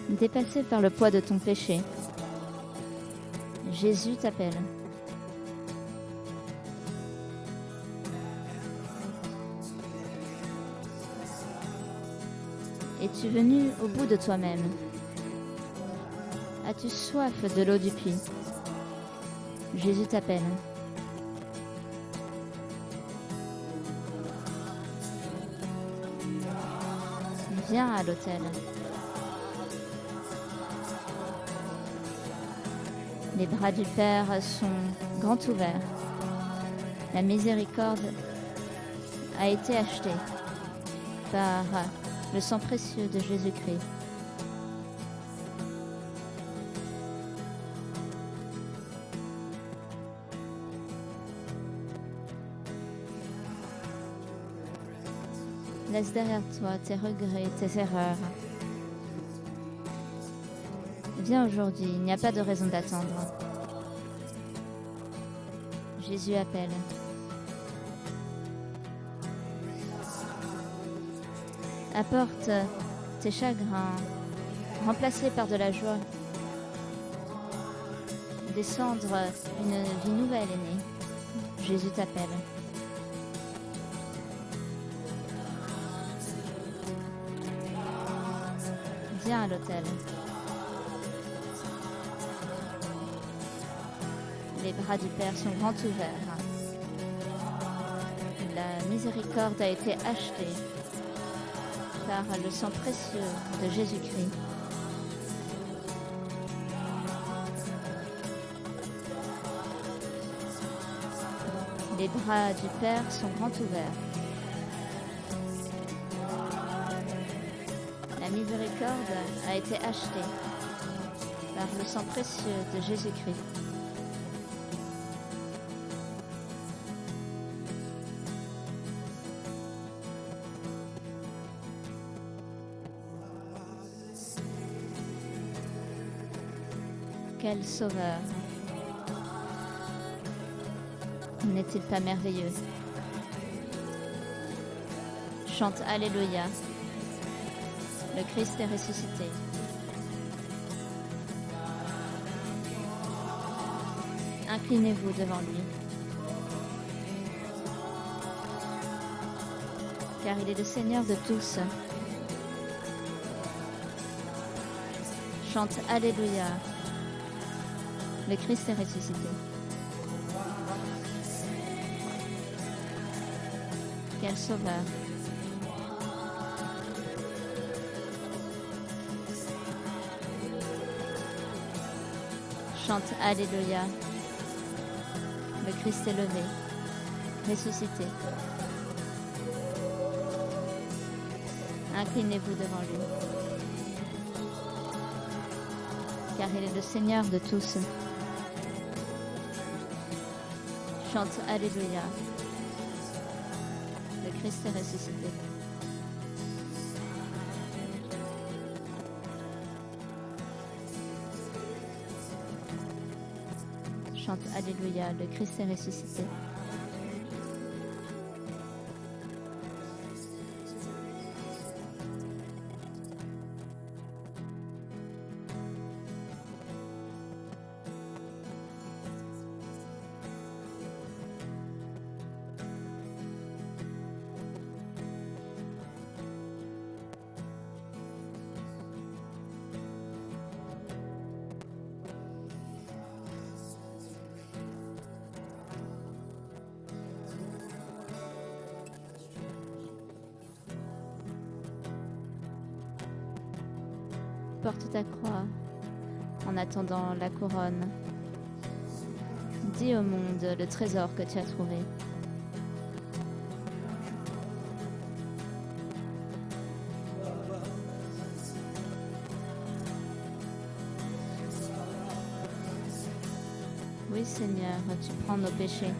Dépassé par le poids de ton péché, Jésus t'appelle. Es-tu venu au bout de toi-même? As-tu soif de l'eau du puits? Jésus t'appelle. Viens à l'autel. Les bras du Père sont grands ouverts. La miséricorde a été achetée par le sang précieux de Jésus-Christ. Laisse derrière toi tes regrets, tes erreurs. Viens aujourd'hui, il n'y a pas de raison d'attendre. Jésus appelle. Apporte tes chagrins, remplacés par de la joie. Descendre, une vie nouvelle est née. Jésus t'appelle. Viens à l'autel. Les bras du Père sont grands ouverts. La miséricorde a été achetée par le sang précieux de Jésus-Christ. Les bras du Père sont grands ouverts. La miséricorde a été achetée par le sang précieux de Jésus-Christ. Quel sauveur! N'est-il pas merveilleux? Chante Alléluia. Le Christ est ressuscité. Inclinez-vous devant lui. Car il est le Seigneur de tous. Chante Alléluia. Le Christ est ressuscité. Quel sauveur! Chante Alléluia. Le Christ est levé, ressuscité. Inclinez-vous devant lui. Car il est le Seigneur de tous. Chante Alléluia. Le Christ est ressuscité. Chante Alléluia. Le Christ est ressuscité. Porte ta croix en attendant la couronne. Dis au monde le trésor que tu as trouvé. Oui Seigneur, tu prends nos péchés.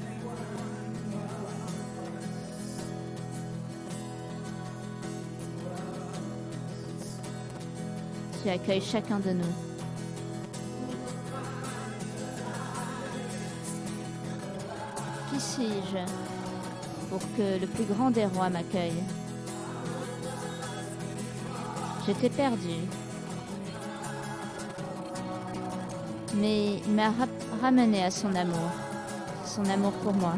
Tu accueilles chacun de nous. Qui suis-je pour que le plus grand des rois m'accueille? J'étais perdu, mais il m'a ramené à son amour pour moi.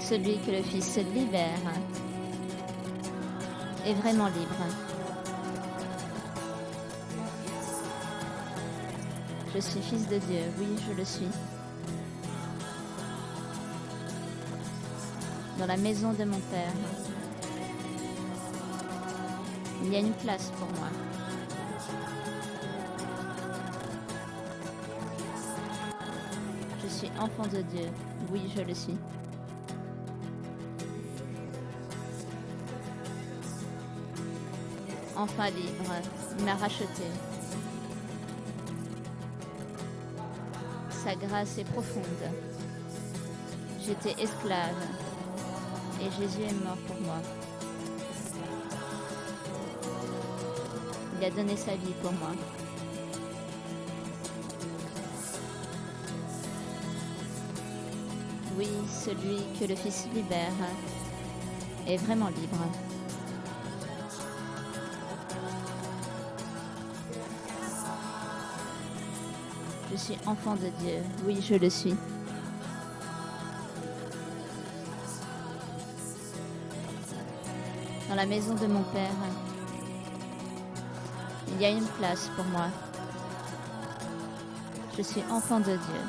Celui que le Fils libère est vraiment libre. Je suis fils de Dieu, oui, je le suis. Dans la maison de mon Père, il y a une place pour moi. Je suis enfant de Dieu, oui, je le suis. Enfin libre, il m'a racheté. Sa grâce est profonde. J'étais esclave et Jésus est mort pour moi. Il a donné sa vie pour moi. Oui, celui que le Fils libère est vraiment libre. Je suis enfant de Dieu, oui, je le suis. Dans la maison de mon Père, il y a une place pour moi. Je suis enfant de Dieu.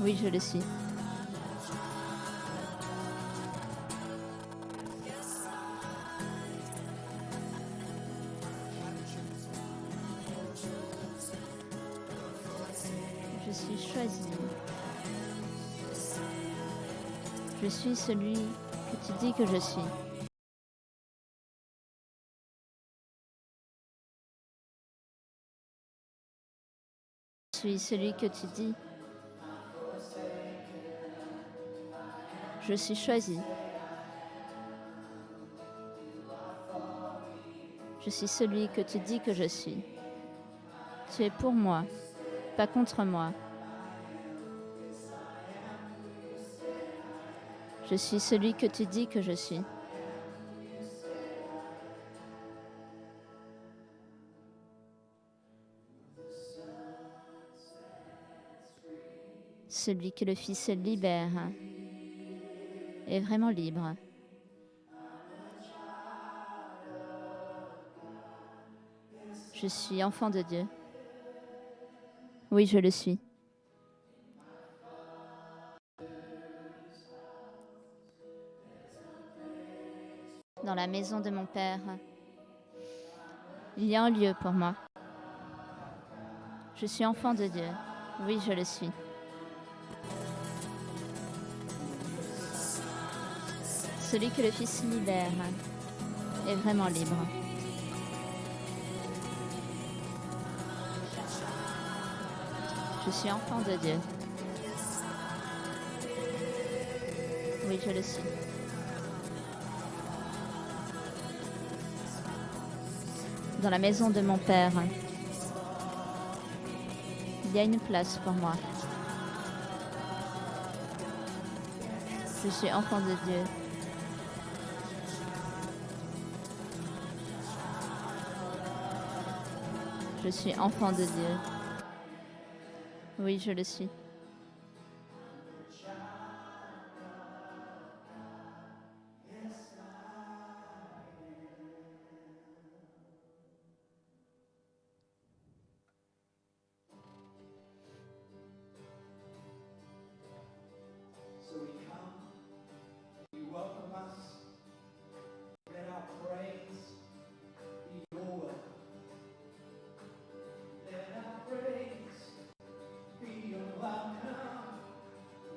Oui, je le suis. Je suis choisi. Je suis celui que tu dis que je suis. Je suis celui que tu dis. Je suis choisi. Je suis celui que tu dis que je suis. Tu es pour moi, pas contre moi. Je suis celui que tu dis que je suis. Celui que le Fils libère est vraiment libre. Je suis enfant de Dieu. Oui, je le suis. Dans la maison de mon Père, il y a un lieu pour moi. Je suis enfant de Dieu. Oui, je le suis. Celui que le Fils libère est vraiment libre. Je suis enfant de Dieu. Oui, je le suis. Dans la maison de mon Père, il y a une place pour moi. Je suis enfant de Dieu. Je suis enfant de Dieu. Oui, je le suis.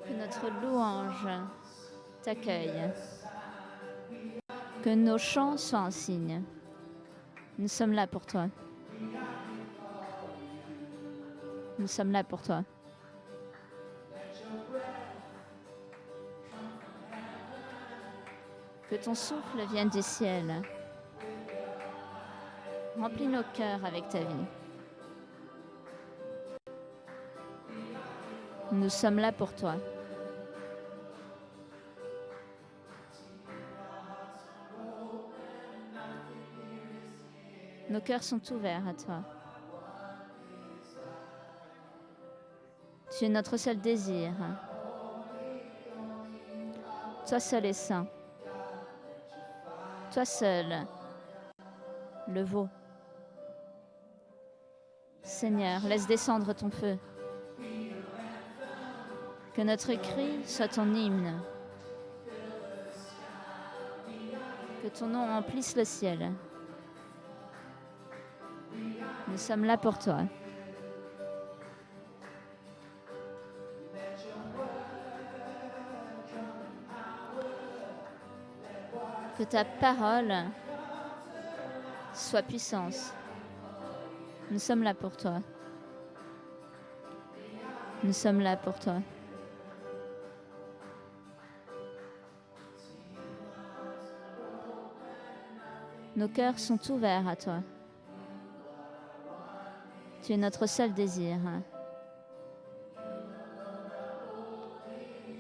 Que notre louange t'accueille. Que nos chants soient un signe. Nous sommes là pour toi. Nous sommes là pour toi. Que ton souffle vienne du ciel. Remplis nos cœurs avec ta vie. Nous sommes là pour toi. Nos cœurs sont ouverts à toi. Tu es notre seul désir. Toi seul est saint. Toi seul le vaut. Seigneur, laisse descendre ton feu. Que notre cri soit ton hymne. Que ton nom remplisse le ciel. Nous sommes là pour toi. Que ta parole soit puissance. Nous sommes là pour toi. Nous sommes là pour toi. Nos cœurs sont ouverts à toi. Tu es notre seul désir.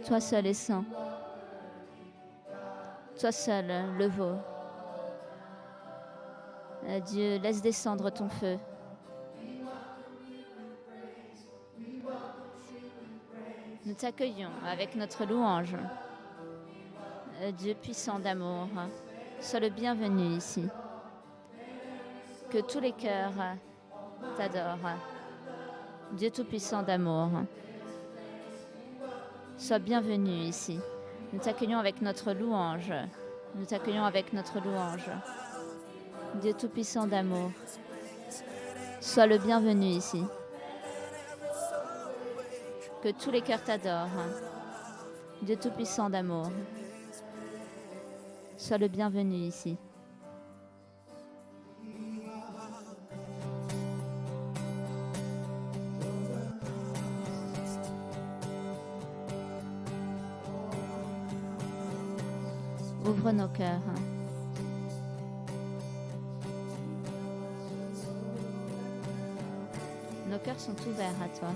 Toi seul est saint. Toi seul le vaut. Dieu, laisse descendre ton feu. Nous t'accueillons avec notre louange. Dieu puissant d'amour, sois le bienvenu ici. Que tous les cœurs t'adorent. Dieu tout-puissant d'amour, sois bienvenu ici. Nous t'accueillons avec notre louange. Nous t'accueillons avec notre louange. Dieu tout-puissant d'amour, sois le bienvenu ici. Que tous les cœurs t'adorent. Dieu tout-puissant d'amour, sois le bienvenu ici. Ouvre nos cœurs. Nos cœurs sont ouverts à toi.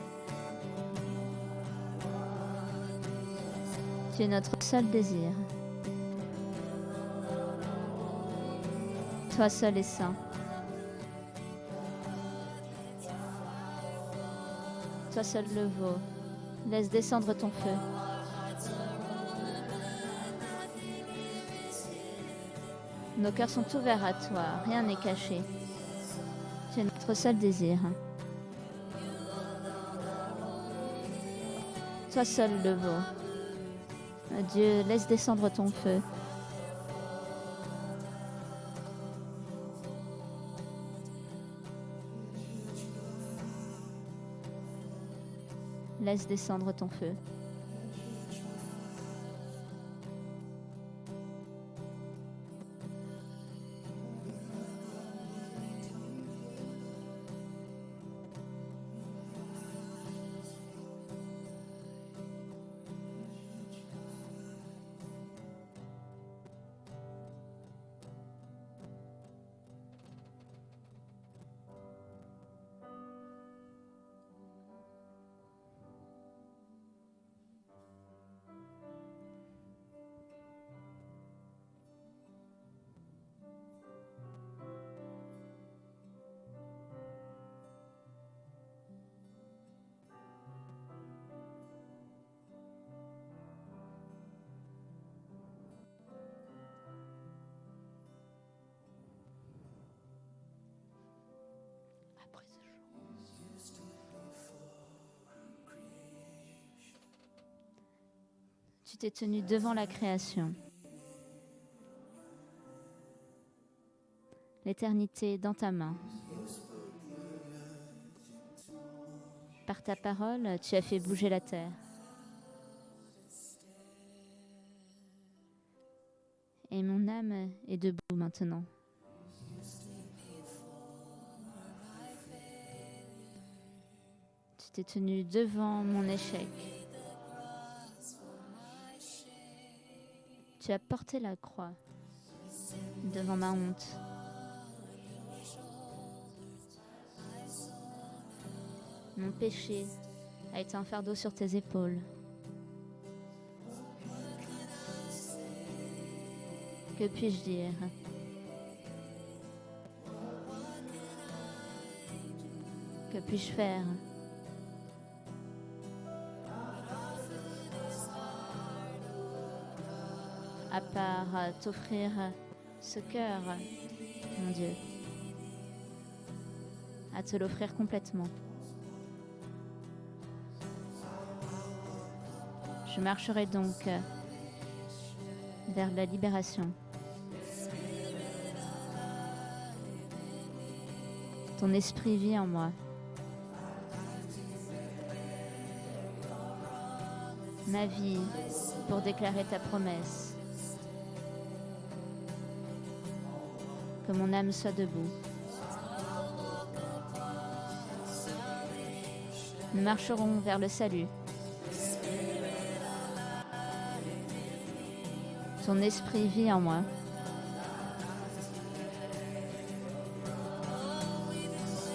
Tu es notre seul désir. Toi seul est saint. Toi seul le vaut. Laisse descendre ton feu. Nos cœurs sont ouverts à toi, rien n'est caché. Tu es notre seul désir. Toi seul le vaut. Dieu, laisse descendre ton feu. Laisse descendre ton feu. Tu t'es tenu devant la création. L'éternité dans ta main. Par ta parole, tu as fait bouger la terre. Et mon âme est debout maintenant. Tu t'es tenu devant mon échec. Tu as porté la croix devant ma honte. Mon péché a été un fardeau sur tes épaules. Que puis-je dire? Que puis-je faire? À part t'offrir ce cœur, mon Dieu, à te l'offrir complètement. Je marcherai donc vers la libération. Ton esprit vit en moi. Ma vie pour déclarer ta promesse. Que mon âme soit debout. Nous marcherons vers le salut. Ton esprit vit en moi.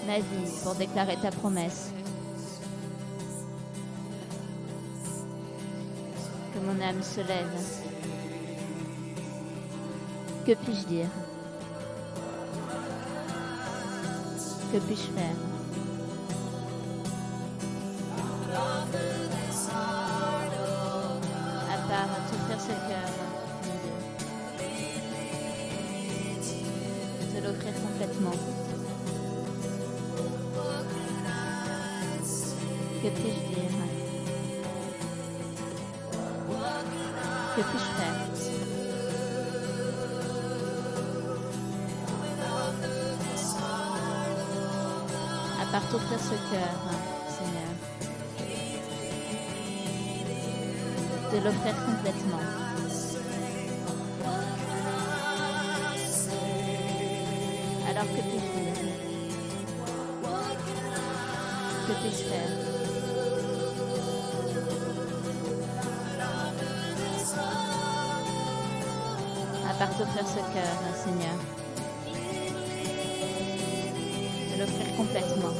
Ma vie pour déclarer ta promesse. Que mon âme se lève. Que puis-je dire? Que puis-je faire? À part t'offrir ce cœur, mon Dieu. Te l'offrir complètement. Que puis-je dire? Que puis-je faire? À part t'offrir ce cœur, Seigneur. De l'offrir complètement. Alors que puis-je dire? Que puis-je faire? À part t'offrir ce cœur, Seigneur. De l'offrir complètement.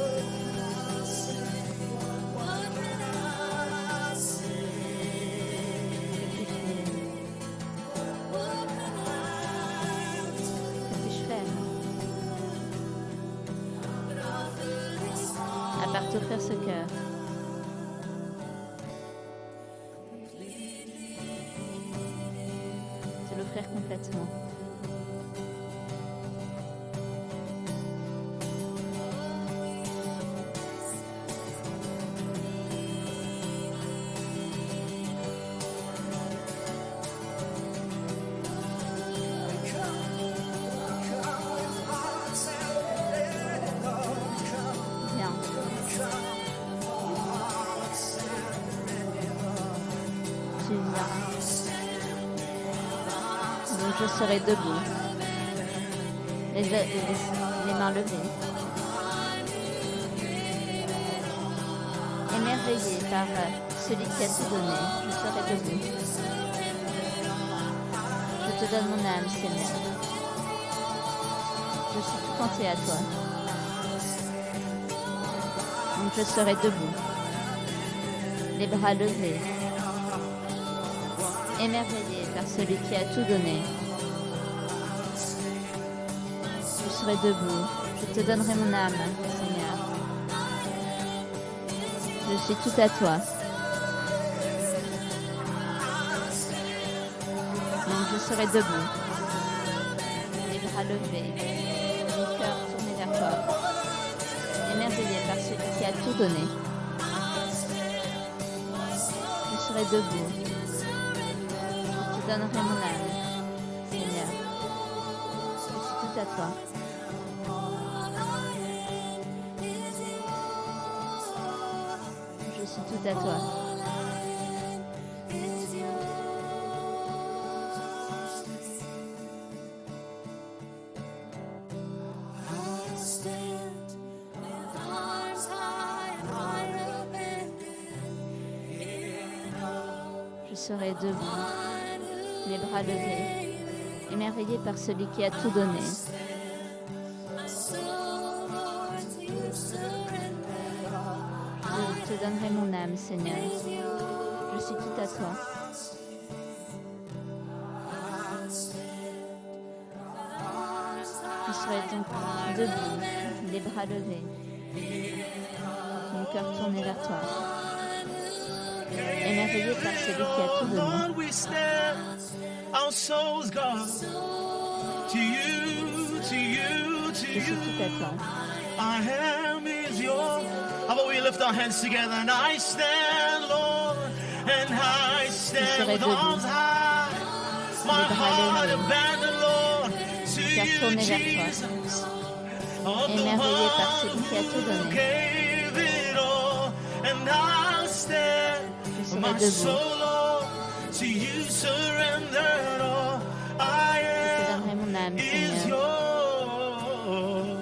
T'offrir ce cœur. Te l'offrir complètement. Donc je serai debout, les mains levées, émerveillé par celui qui a tout donné, je serai debout. Je te donne mon âme, Seigneur. Je suis tout entier à toi. Donc je serai debout, les bras levés, émerveillé par celui qui a tout donné. Je serai debout, je te donnerai mon âme, Seigneur. Je suis tout à toi. Donc je serai debout, les bras levés, le cœur tourné vers toi, émerveillé par celui qui a tout donné. Je serai debout. Je te donnerai mon âme, Seigneur. Je suis tout à toi. Je suis tout à toi. Je serai debout, les bras levés, émerveillé par celui qui a tout donné. Je te donnerai mon âme, Seigneur. Je suis tout à toi. Je serai donc debout, les bras levés, Mon cœur tourné vers toi. Émerveillé par celui qui a tout donné. Lord, we stand our souls, God, to you, to you, to Je suis tout à you. toi. Our hand is yours. How about we lift our hands together and I stand, Lord, and I stand with arms high. My heart abandoned, Lord, to you, Jesus. Of the Émerveillé par one celui qui a tout who donné. gave it all, and I stand, serai my debout. soul, Lord, to you surrendered all. I Je am donnerai mon âme, is Seigneur. yours.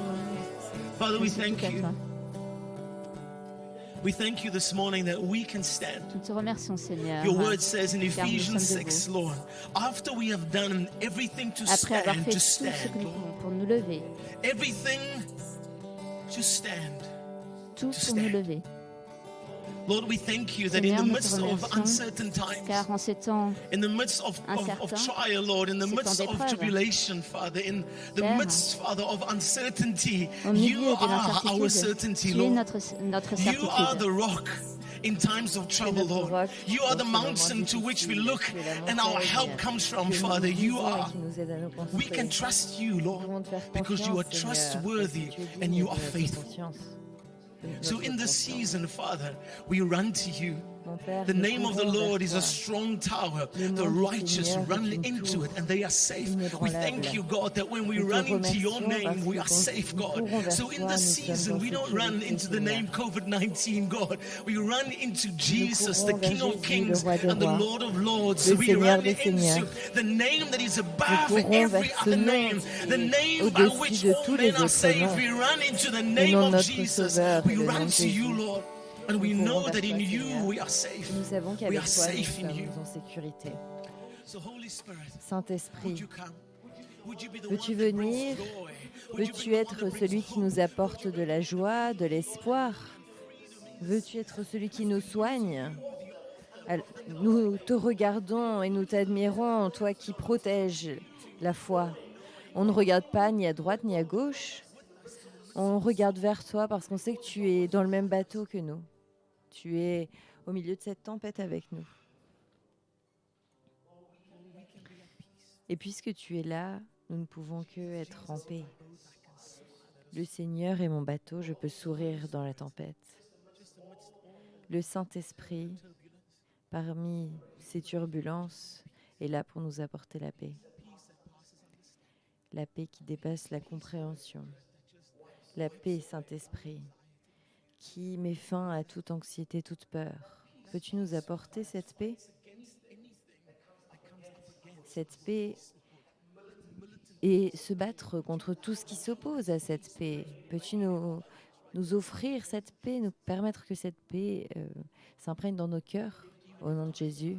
Father, Je we suis thank tout à you. toi. We thank you this morning that we can stand. Nous te remercions, Seigneur. Your word says in car nous Ephesians sommes 6, debout. Lord, after we have done everything to Après avoir stand, fait to tout ce que stand, nous Lord. pouvons pour nous lever, Everything to stand. tout To pour nous stand. lever. Lord, we thank you that in Seigneur, the nous te midst of remercions, uncertain times, car en ces temps in the midst of incertains, trial, Lord, in the ces midst temps of d'épreuve, tribulation, Father, in the Père, midst, Father, of uncertainty, au you milieu de are our l'incertitude, certainty, tu es Lord. notre You are certitude. the rock in times of trouble, notre Lord. roc You are dans the ces moments mountain to which we difficiles. look Tu es la and our montagne help comes from, que nous Father. You visons are. et qui nous aide à nous We can construire. trust you, Nous Lord, pouvons te faire because you are confiance, Seigneur, trustworthy parce que tu es and digne you de are notre faithful. confiance, de So notre in this confiance. season, Father, we run to you. Mon Père, The nous name of the courons vers Lord is toi. a strong tower. Le The nom du righteous Seigneur est run une into tour it and they are safe. We thank inébranlable. you, God, that when we Nous te run into your remercions name, parce we que are quand safe, nous God. courons vers So in toi, this nous sommes season, en we don't run sécurité, into the name Seigneur. COVID-19, God. We run into Jesus, the courons vers King of Jésus, Kings le Roi des and the rois, Lord of Lords. le We Seigneur run des into seigneurs. the name that is Nous above courons every vers ce other nom name, qui the est name by au-dessus which de all tous men les are autres saved. noms. We run into the Le name nom de of notre Jesus. Sauveur We et le nom run de to you, Jésus. Lord. And we Nous know courons vers that in toi, you Seigneur. we are safe. Nous savons We qu'avec are toi, nous safe in you. sommes en sécurité. So Holy Spirit, would Saint-Esprit, you come? Would you be the veux-tu one that brings venir? joy? Would you Veux-tu be the one être that brings celui qui nous hope? apporte de la joie, de l'espoir? Veux-tu être celui qui nous soigne? Nous te regardons et nous t'admirons, toi qui protèges la foi. On ne regarde pas ni à droite ni à gauche. On regarde vers toi parce qu'on sait que tu es dans le même bateau que nous. Tu es au milieu de cette tempête avec nous. Et puisque tu es là, nous ne pouvons que être en paix. Le Seigneur est mon bateau, je peux sourire dans la tempête. Le Saint-Esprit, parmi ces turbulences, est là pour nous apporter la paix. La paix qui dépasse la compréhension. La paix, Saint-Esprit, qui met fin à toute anxiété, toute peur. Peux-tu nous apporter cette paix? Cette paix et se battre contre tout ce qui s'oppose à cette paix. Peux-tu nous offrir cette paix, nous permettre que cette paix s'imprègne dans nos cœurs, au nom de Jésus?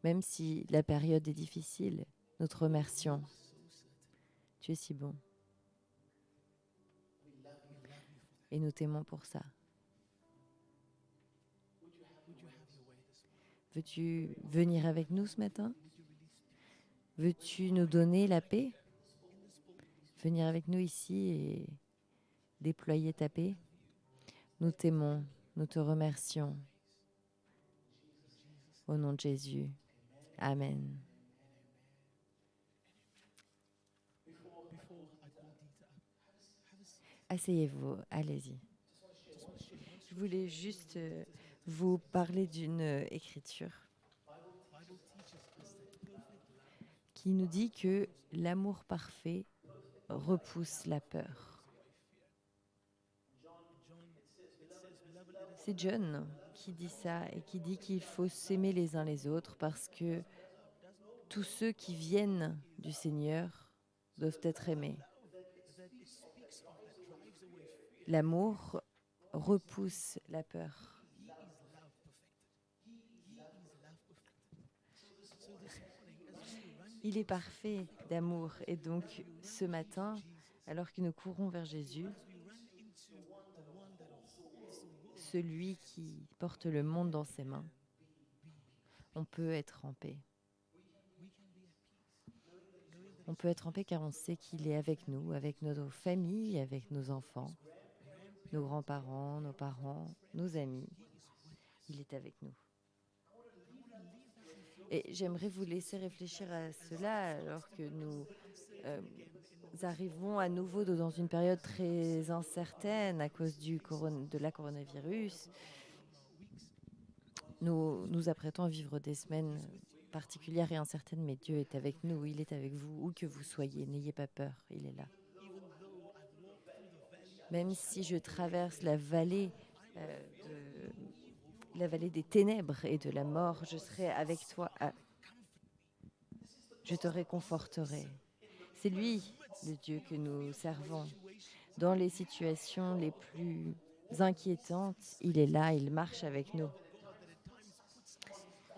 Même si la période est difficile, nous te remercions. Tu es si bon. Et nous t'aimons pour ça. Veux-tu venir avec nous ce matin? Veux-tu nous donner la paix? Venir avec nous ici et déployer ta paix? Nous t'aimons, nous te remercions. Au nom de Jésus. Amen. Asseyez-vous, allez-y. Je voulais juste vous parler d'une écriture qui nous dit que l'amour parfait repousse la peur. C'est John qui dit ça et qui dit qu'il faut s'aimer les uns les autres parce que tous ceux qui viennent du Seigneur doivent être aimés. L'amour repousse la peur. Il est parfait d'amour et donc ce matin, alors que nous courons vers Jésus, celui qui porte le monde dans ses mains, on peut être en paix. On peut être en paix car on sait qu'il est avec nous, avec nos familles, avec nos enfants, nos grands-parents, nos parents, nos amis. Il est avec nous. Et j'aimerais vous laisser réfléchir à cela alors que nous arrivons à nouveau dans une période très incertaine à cause de la coronavirus. Nous nous apprêtons à vivre des semaines particulières et incertaines, mais Dieu est avec nous, il est avec vous, où que vous soyez, n'ayez pas peur, il est là. Même si je traverse la vallée des ténèbres et de la mort, je serai avec toi. Je te réconforterai. C'est lui, le Dieu que nous servons. Dans les situations les plus inquiétantes, il est là, il marche avec nous.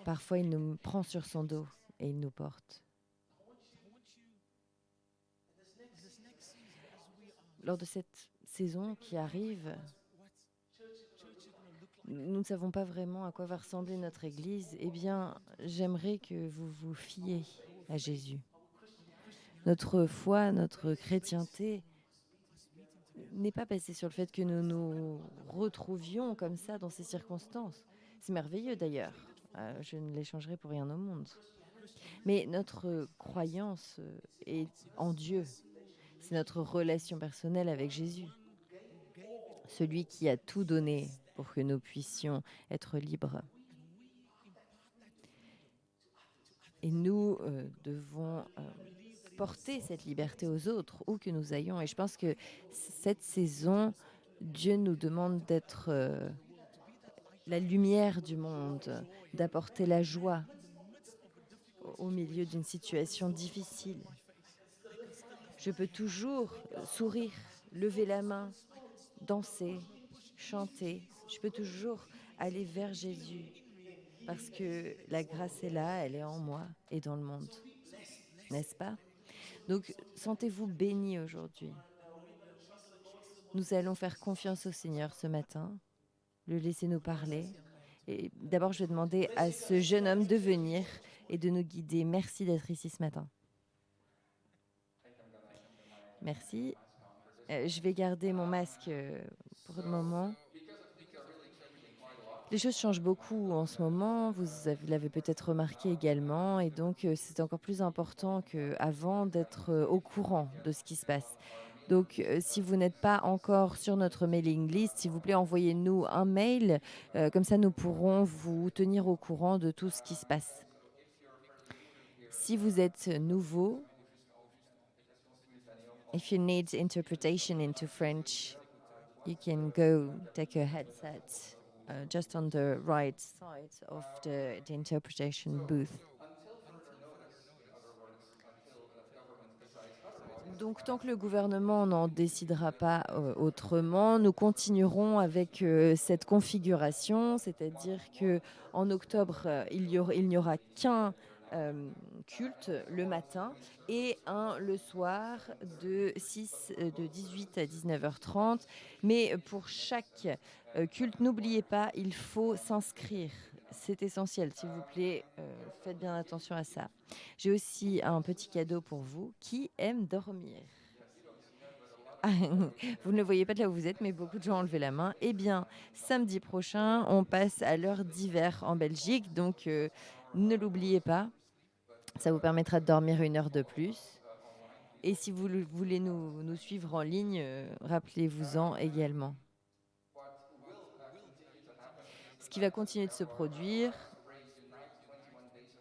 Parfois, il nous prend sur son dos et il nous porte. Lors de cette saison qui arrive, nous ne savons pas vraiment à quoi va ressembler notre Église. Eh bien, j'aimerais que vous vous fiez à Jésus. Notre foi, notre chrétienté n'est pas basée sur le fait que nous nous retrouvions comme ça dans ces circonstances. C'est merveilleux d'ailleurs. Je ne l'échangerai pour rien au monde. Mais notre croyance est en Dieu. C'est notre relation personnelle avec Jésus. Celui qui a tout donné pour que nous puissions être libres. Et nous devons porter cette liberté aux autres, où que nous ayons. Et je pense que cette saison, Dieu nous demande d'être la lumière du monde, d'apporter la joie au milieu d'une situation difficile. Je peux toujours sourire, lever la main, danser, chanter. Je peux toujours aller vers Jésus parce que la grâce est là, elle est en moi et dans le monde. N'est-ce pas? Donc, sentez-vous bénis aujourd'hui. Nous allons faire confiance au Seigneur ce matin, le laisser nous parler. Et d'abord, je vais demander à ce jeune homme de venir et de nous guider. Merci d'être ici ce matin. Merci. Je vais garder mon masque pour le moment. Les choses changent beaucoup en ce moment, vous l'avez peut-être remarqué également, et donc c'est encore plus important qu'avant d'être au courant de ce qui se passe. Donc, si vous n'êtes pas encore sur notre mailing list, s'il vous plaît, envoyez-nous un mail. Comme ça, nous pourrons vous tenir au courant de tout ce qui se passe. Si vous êtes nouveau, if you need interpretation into French, you can go take a headset just on the right side of the interpretation booth. Donc, tant que le gouvernement n'en décidera pas autrement, nous continuerons avec cette configuration, c'est-à-dire qu'en octobre, il n'y aura qu'un culte le matin et un le soir de 18 à 19h30. Mais pour chaque culte, n'oubliez pas, il faut s'inscrire. C'est essentiel, s'il vous plaît, faites bien attention à ça. J'ai aussi un petit cadeau pour vous qui aime dormir. Vous ne le voyez pas de là où vous êtes, mais beaucoup de gens ont levé la main. Eh bien, samedi prochain, on passe à l'heure d'hiver en Belgique, donc ne l'oubliez pas. Ça vous permettra de dormir 1 heure de plus. Et si vous voulez nous suivre en ligne, rappelez-vous-en également. Ce qui va continuer de se produire,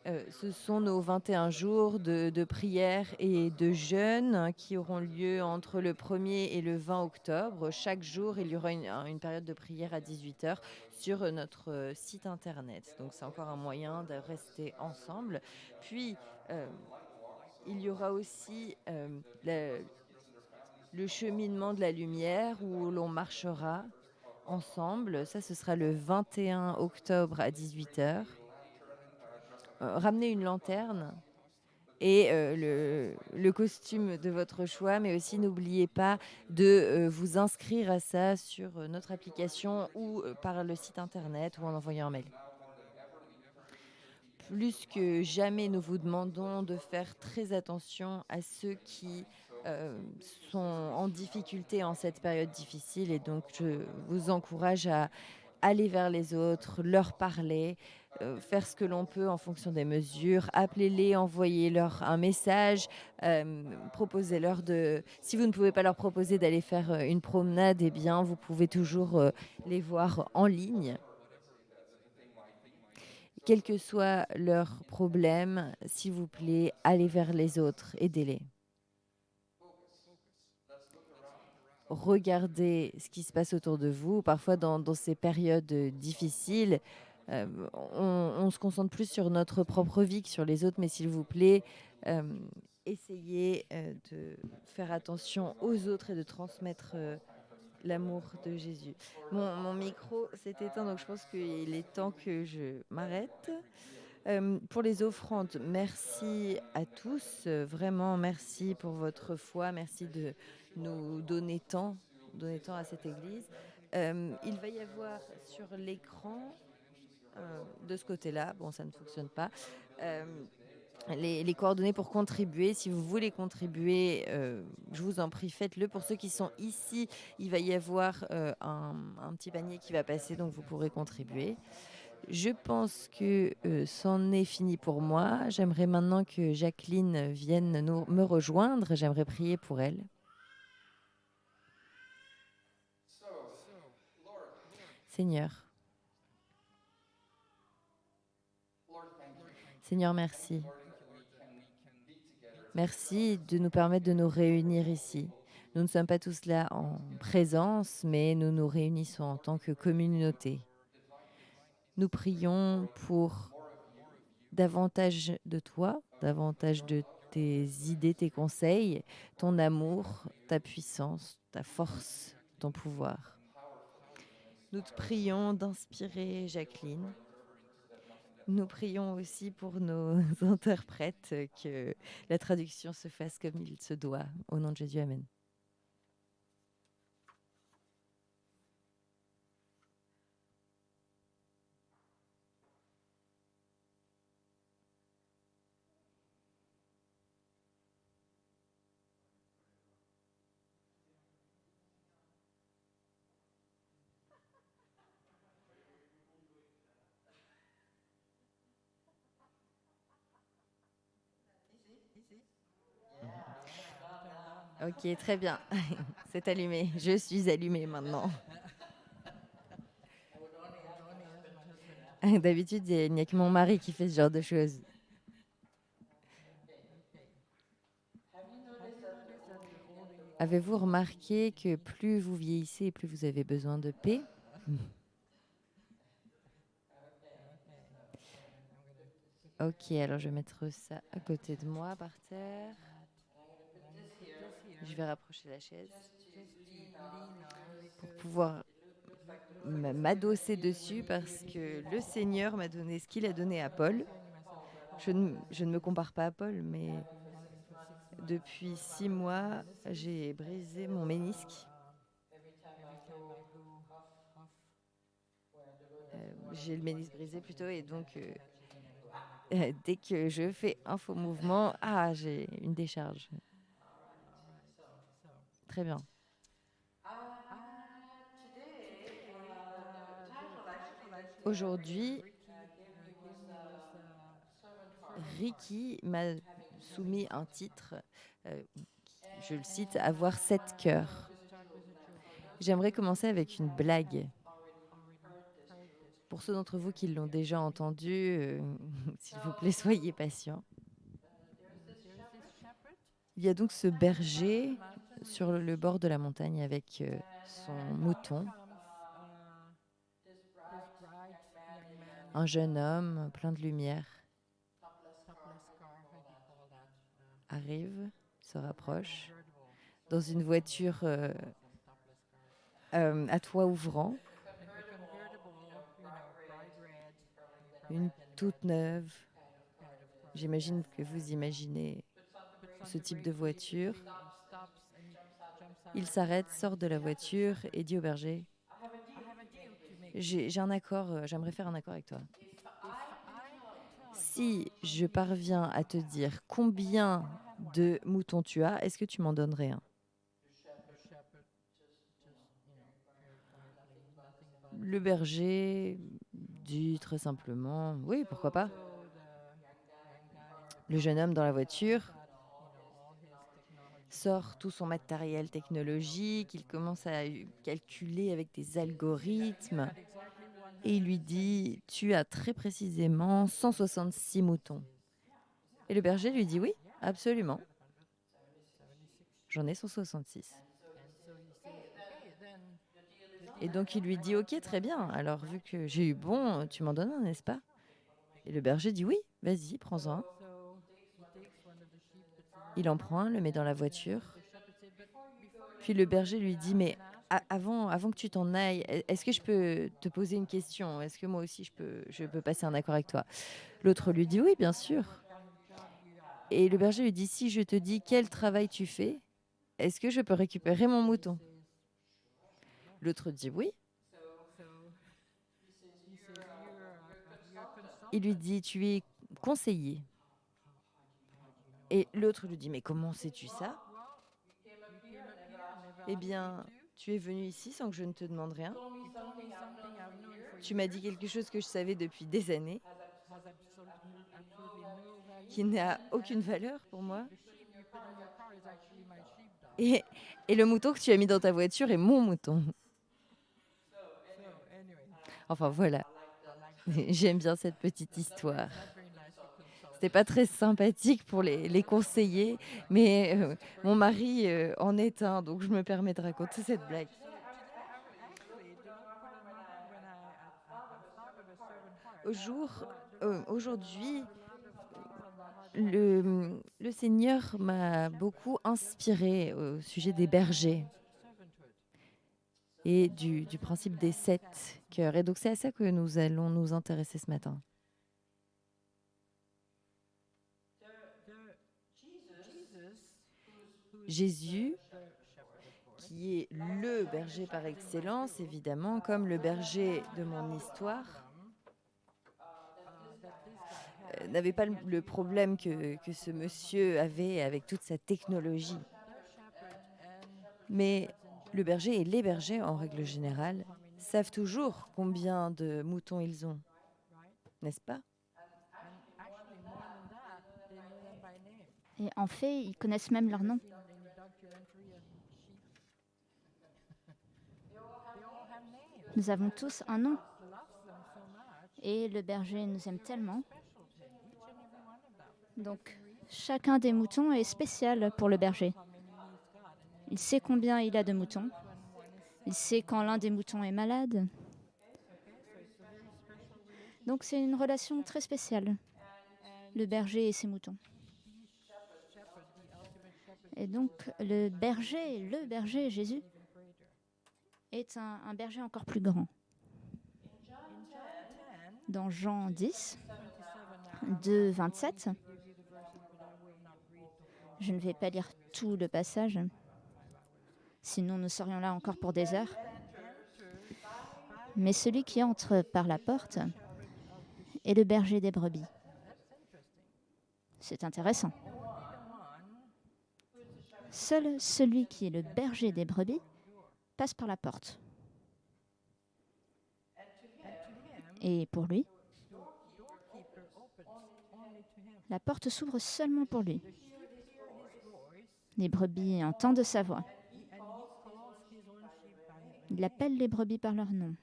ce sont nos 21 jours de prière et de jeûne qui auront lieu entre le 1er et le 20 octobre. Chaque jour, il y aura une période de prière à 18h sur notre site internet. Donc, c'est encore un moyen de rester ensemble. Puis, il y aura aussi le cheminement de la lumière où l'on marchera ensemble. Ça, ce sera le 21 octobre à 18h. Ramenez une lanterne et le costume de votre choix, mais aussi n'oubliez pas de vous inscrire à ça sur notre application ou par le site internet ou en envoyant un mail. Plus que jamais, nous vous demandons de faire très attention à ceux qui sont en difficulté en cette période difficile. Et donc, je vous encourage à aller vers les autres, leur parler, faire ce que l'on peut en fonction des mesures. Appelez-les, envoyez-leur un message, proposez-leur de... Si vous ne pouvez pas leur proposer d'aller faire une promenade, eh bien, vous pouvez toujours les voir en ligne. Quel que soit leur problème, s'il vous plaît, allez vers les autres, aidez-les. Regardez ce qui se passe autour de vous. Parfois, dans ces périodes difficiles, on se concentre plus sur notre propre vie que sur les autres, mais s'il vous plaît, essayez de faire attention aux autres et de transmettre l'amour de Jésus. Mon micro s'est éteint, donc je pense qu'il est temps que je m'arrête. Pour les offrandes, merci à tous. Vraiment, merci pour votre foi. Merci de nous donner tant à cette église. Il va y avoir sur l'écran, de ce côté-là, bon, ça ne fonctionne pas, les coordonnées pour contribuer. Si vous voulez contribuer, je vous en prie, faites-le. Pour ceux qui sont ici, il va y avoir un petit panier qui va passer, donc vous pourrez contribuer. Je pense que c'en est fini pour moi. J'aimerais maintenant que Jacqueline vienne me rejoindre. J'aimerais prier pour elle. Seigneur. Seigneur, merci. Merci de nous permettre de nous réunir ici. Nous ne sommes pas tous là en présence, mais nous nous réunissons en tant que communauté. Nous prions pour davantage de toi, davantage de tes idées, tes conseils, ton amour, ta puissance, ta force, ton pouvoir. Nous te prions d'inspirer Jacqueline. Nous prions aussi pour nos interprètes, que la traduction se fasse comme il se doit. Au nom de Jésus, amen. Ok, très bien. C'est allumé. Je suis allumée maintenant. D'habitude, il n'y a que mon mari qui fait ce genre de choses. Avez-vous remarqué que plus vous vieillissez, plus vous avez besoin de paix? Ok, alors je vais mettre ça à côté de moi par terre. Je vais rapprocher la chaise pour pouvoir m'adosser dessus parce que le Seigneur m'a donné ce qu'il a donné à Paul. Je ne me compare pas à Paul, mais depuis 6 mois, j'ai brisé mon ménisque. J'ai le ménisque brisé plutôt, et donc dès que je fais un faux mouvement, j'ai une décharge. Très bien. Aujourd'hui, Ricky m'a soumis un titre, je le cite, « Avoir 7 cœurs ». J'aimerais commencer avec une blague. Pour ceux d'entre vous qui l'ont déjà entendu, s'il vous plaît, soyez patients. Il y a donc ce berger sur le bord de la montagne avec son mouton. Un jeune homme plein de lumière arrive, se rapproche, dans une voiture à toit ouvrant, une toute neuve. J'imagine que vous imaginez ce type de voiture. Il s'arrête, sort de la voiture et dit au berger, j'ai un accord, j'aimerais faire un accord avec toi. Si je parviens à te dire combien de moutons tu as? Est-ce que tu m'en donnerais un? Le berger dit très simplement, oui, pourquoi pas. Le jeune homme dans la voiture sort tout son matériel technologique, il commence à calculer avec des algorithmes et il lui dit, tu as très précisément 166 moutons. Et le berger lui dit, oui, absolument. J'en ai 166. Et donc il lui dit, ok, très bien, alors vu que j'ai eu bon, tu m'en donnes un, n'est-ce pas? Et le berger dit, oui, vas-y, prends-en un. Il en prend un, le met dans la voiture. Puis le berger lui dit, mais avant que tu t'en ailles, est-ce que je peux te poser une question? Est-ce que moi aussi je peux passer un accord avec toi? L'autre lui dit, oui, bien sûr. Et le berger lui dit, si je te dis quel travail tu fais, est-ce que je peux récupérer mon mouton? L'autre dit oui. Il lui dit, tu es conseiller. Et l'autre lui dit, mais comment sais-tu ça? Eh bien, tu es venu ici sans que je ne te demande rien. Tu m'as dit quelque chose que je savais depuis des années, qui n'a aucune valeur pour moi. Et le mouton que tu as mis dans ta voiture est mon mouton. Enfin voilà, j'aime bien cette petite histoire. C'était pas très sympathique pour les conseillers, mais mon mari en est un, donc je me permets de raconter cette blague. Aujourd'hui, le Seigneur m'a beaucoup inspiré au sujet des bergers et du principe des 7 cœurs. Et donc c'est à ça que nous allons nous intéresser ce matin. Jésus, qui est le berger par excellence, évidemment, comme le berger de mon histoire, n'avait pas le problème que ce monsieur avait avec toute sa technologie. Mais le berger et les bergers, en règle générale, savent toujours combien de moutons ils ont, n'est-ce pas? Et en fait, ils connaissent même leur nom. Nous avons tous un nom. Et le berger nous aime tellement. Donc, chacun des moutons est spécial pour le berger. Il sait combien il a de moutons. Il sait quand l'un des moutons est malade. Donc, c'est une relation très spéciale, le berger et ses moutons. Et donc, le berger Jésus, est un berger encore plus grand. Dans Jean 10, 2, 27, je ne vais pas lire tout le passage, sinon nous serions là encore pour des heures. Mais celui qui entre par la porte est le berger des brebis. C'est intéressant. Seul celui qui est le berger des brebis passe par la porte. Et pour lui, la porte s'ouvre seulement pour lui. Les brebis entendent sa voix. Il appelle les brebis par leur nom.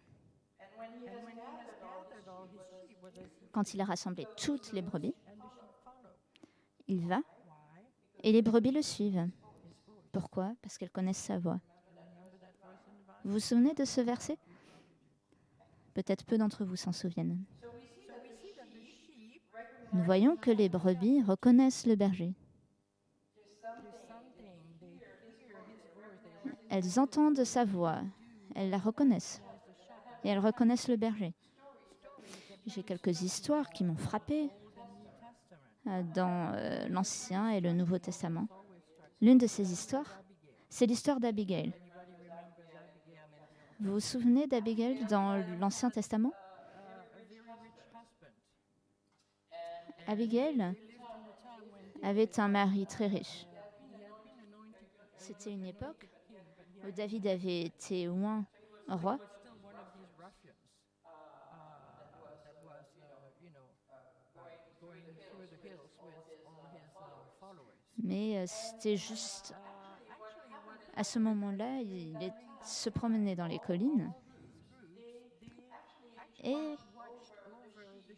Quand il a rassemblé toutes les brebis, il va et les brebis le suivent. Pourquoi? Parce qu'elles connaissent sa voix. Vous vous souvenez de ce verset? Peut-être peu d'entre vous s'en souviennent. Nous voyons que les brebis reconnaissent le berger. Elles entendent sa voix, elles la reconnaissent et elles reconnaissent le berger. J'ai quelques histoires qui m'ont frappée dans l'Ancien et le Nouveau Testament. L'une de ces histoires, c'est l'histoire d'Abigail. Vous vous souvenez d'Abigail dans l'Ancien Testament? Abigail avait un mari très riche. C'était une époque où David avait été oint roi, mais c'était juste à ce moment-là, se promenait dans les collines et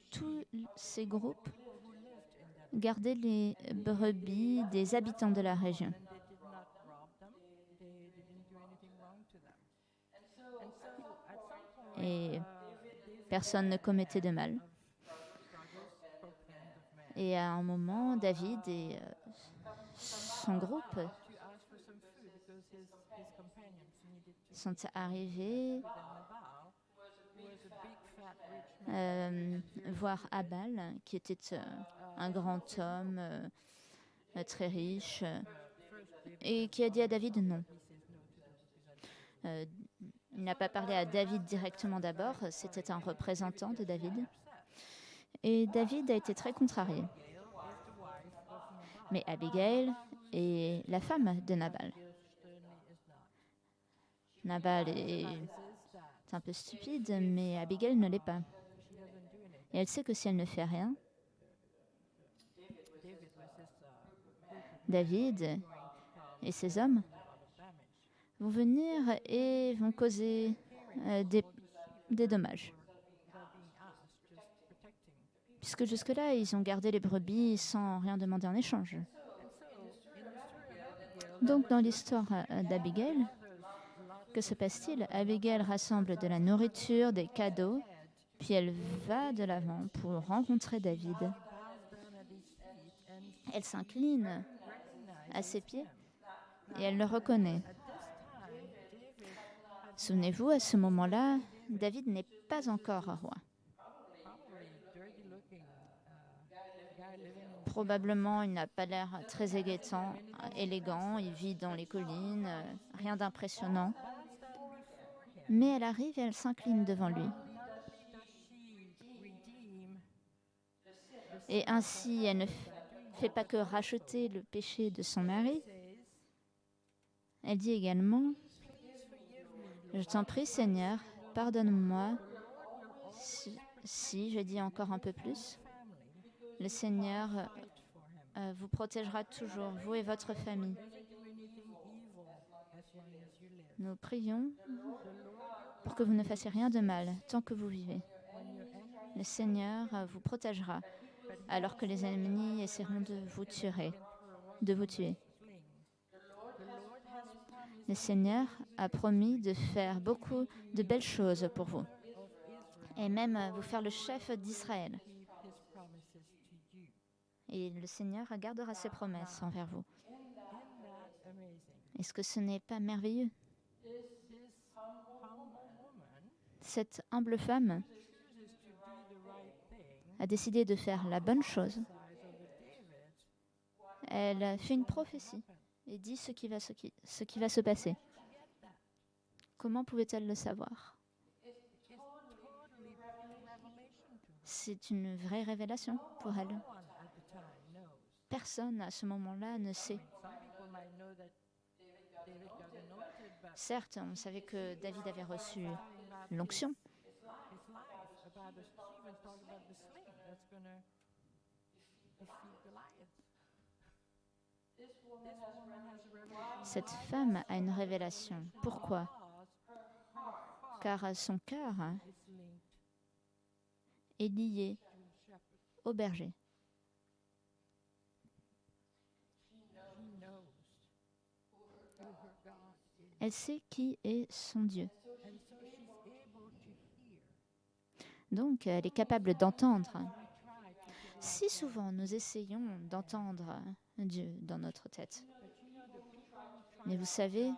tous ces groupes gardaient les brebis des habitants de la région. Et personne ne commettait de mal. Et à un moment, David et son groupe sont arrivés voir Abal, qui était un grand homme très riche, et qui a dit à David non. Il n'a pas parlé à David directement d'abord, c'était un représentant de David. Et David a été très contrarié. Mais Abigail est la femme de Nabal. Nabal est un peu stupide, mais Abigail ne l'est pas. Et elle sait que si elle ne fait rien, David et ses hommes vont venir et vont causer des dommages. Puisque jusque-là, ils ont gardé les brebis sans rien demander en échange. Donc, dans l'histoire d'Abigail, que se passe-t-il? Abigail rassemble de la nourriture, des cadeaux, puis elle va de l'avant pour rencontrer David. Elle s'incline à ses pieds et elle le reconnaît. Souvenez-vous, à ce moment-là, David n'est pas encore roi. Probablement, il n'a pas l'air très élégant, il vit dans les collines, rien d'impressionnant. Mais elle arrive et elle s'incline devant lui. Et ainsi, elle ne fait pas que racheter le péché de son mari. Elle dit également, « Je t'en prie, Seigneur, pardonne-moi si je dis encore un peu plus. Le Seigneur vous protégera toujours, vous et votre famille. Nous prions pour que vous ne fassiez rien de mal tant que vous vivez. Le Seigneur vous protégera alors que les ennemis essaieront de vous tuer. Le Seigneur a promis de faire beaucoup de belles choses pour vous et même vous faire le chef d'Israël. Et le Seigneur gardera ses promesses envers vous. Est-ce que ce n'est pas merveilleux? Cette humble femme a décidé de faire la bonne chose. Elle fait une prophétie et dit ce qui va se passer. Comment pouvait-elle le savoir? C'est une vraie révélation pour elle. Personne à ce moment-là ne sait. Certes, on savait que David avait reçu l'onction. Cette femme a une révélation. Pourquoi? Car son cœur est lié au berger. Elle sait qui est son Dieu. Donc, elle est capable d'entendre. Si souvent nous essayons d'entendre Dieu dans notre tête, mais vous savez,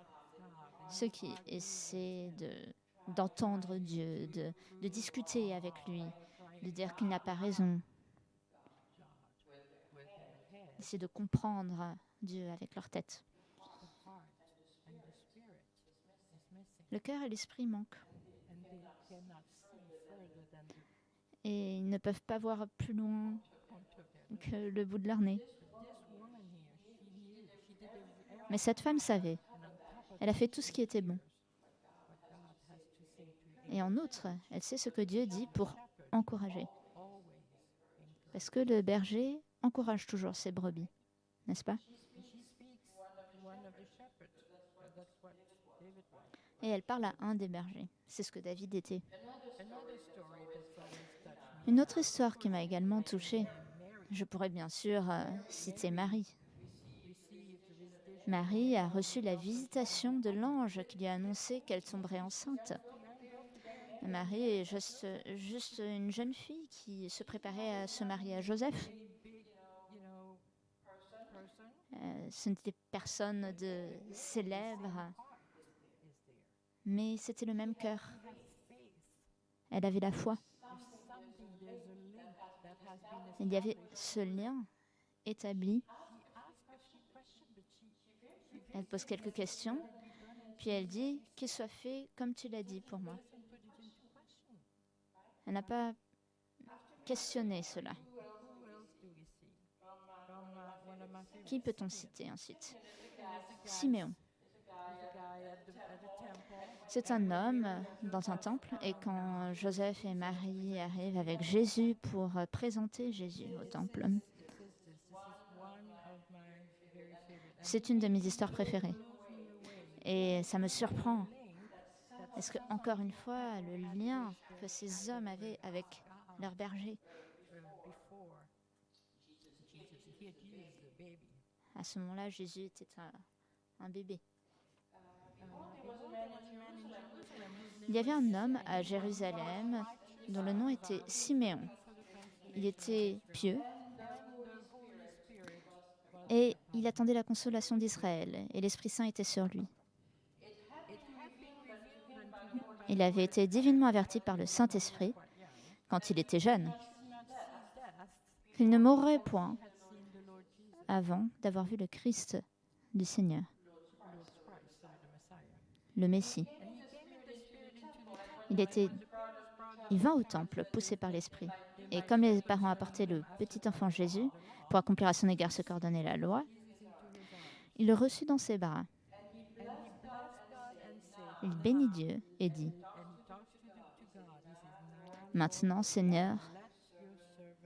ceux qui essaient d'entendre Dieu, de discuter avec lui, de dire qu'il n'a pas raison, c'est de comprendre Dieu avec leur tête. Le cœur et l'esprit manquent. Et ils ne peuvent pas voir plus loin que le bout de leur nez. Mais cette femme savait. Elle a fait tout ce qui était bon. Et en outre, elle sait ce que Dieu dit pour encourager. Parce que le berger encourage toujours ses brebis, n'est-ce pas? Et elle parle à un des bergers. C'est ce que David était. Une autre histoire qui m'a également touchée, je pourrais bien sûr citer Marie. Marie a reçu la visitation de l'ange qui lui a annoncé qu'elle tomberait enceinte. Marie est juste une jeune fille qui se préparait à se marier à Joseph. Ce n'était personne de célèbre, mais c'était le même cœur. Elle avait la foi. Il y avait ce lien établi. Elle pose quelques questions, puis elle dit « Qu'il soit fait comme tu l'as dit pour moi ». Elle n'a pas questionné cela. Qui peut-on citer ensuite? Siméon. C'est un homme dans un temple, et quand Joseph et Marie arrivent avec Jésus pour présenter Jésus au temple, c'est une de mes histoires préférées. Et ça me surprend. Parce que, encore une fois, le lien que ces hommes avaient avec leur berger. À ce moment-là, Jésus était un bébé. Il y avait un homme à Jérusalem dont le nom était Siméon. Il était pieux et il attendait la consolation d'Israël et l'Esprit Saint était sur lui. Il avait été divinement averti par le Saint-Esprit quand il était jeune qu'il ne mourrait point avant d'avoir vu le Christ du Seigneur, le Messie. Il vint au temple, poussé par l'Esprit. Et comme les parents apportaient le petit enfant Jésus pour accomplir à son égard ce qu'ordonnait la loi, il le reçut dans ses bras. Il bénit Dieu et dit « Maintenant, Seigneur,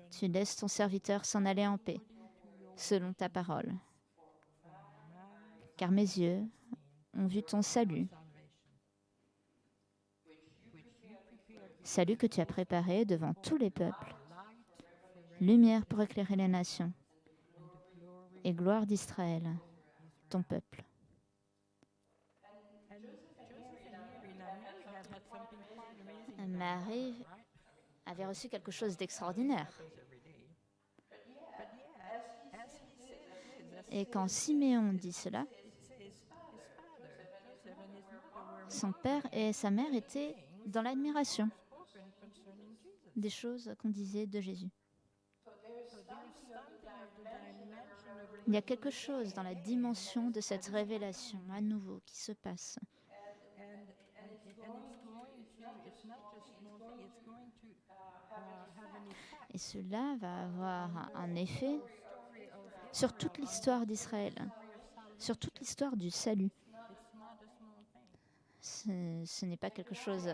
tu laisses ton serviteur s'en aller en paix, selon ta parole. Car mes yeux ont vu ton salut, salut que tu as préparé devant tous les peuples, lumière pour éclairer les nations, et gloire d'Israël, ton peuple. » Marie avait reçu quelque chose d'extraordinaire. Et quand Siméon dit cela, son père et sa mère étaient dans l'admiration des choses qu'on disait de Jésus. Il y a quelque chose dans la dimension de cette révélation à nouveau qui se passe. Et cela va avoir un effet sur toute l'histoire d'Israël, sur toute l'histoire du salut. Ce n'est pas quelque chose,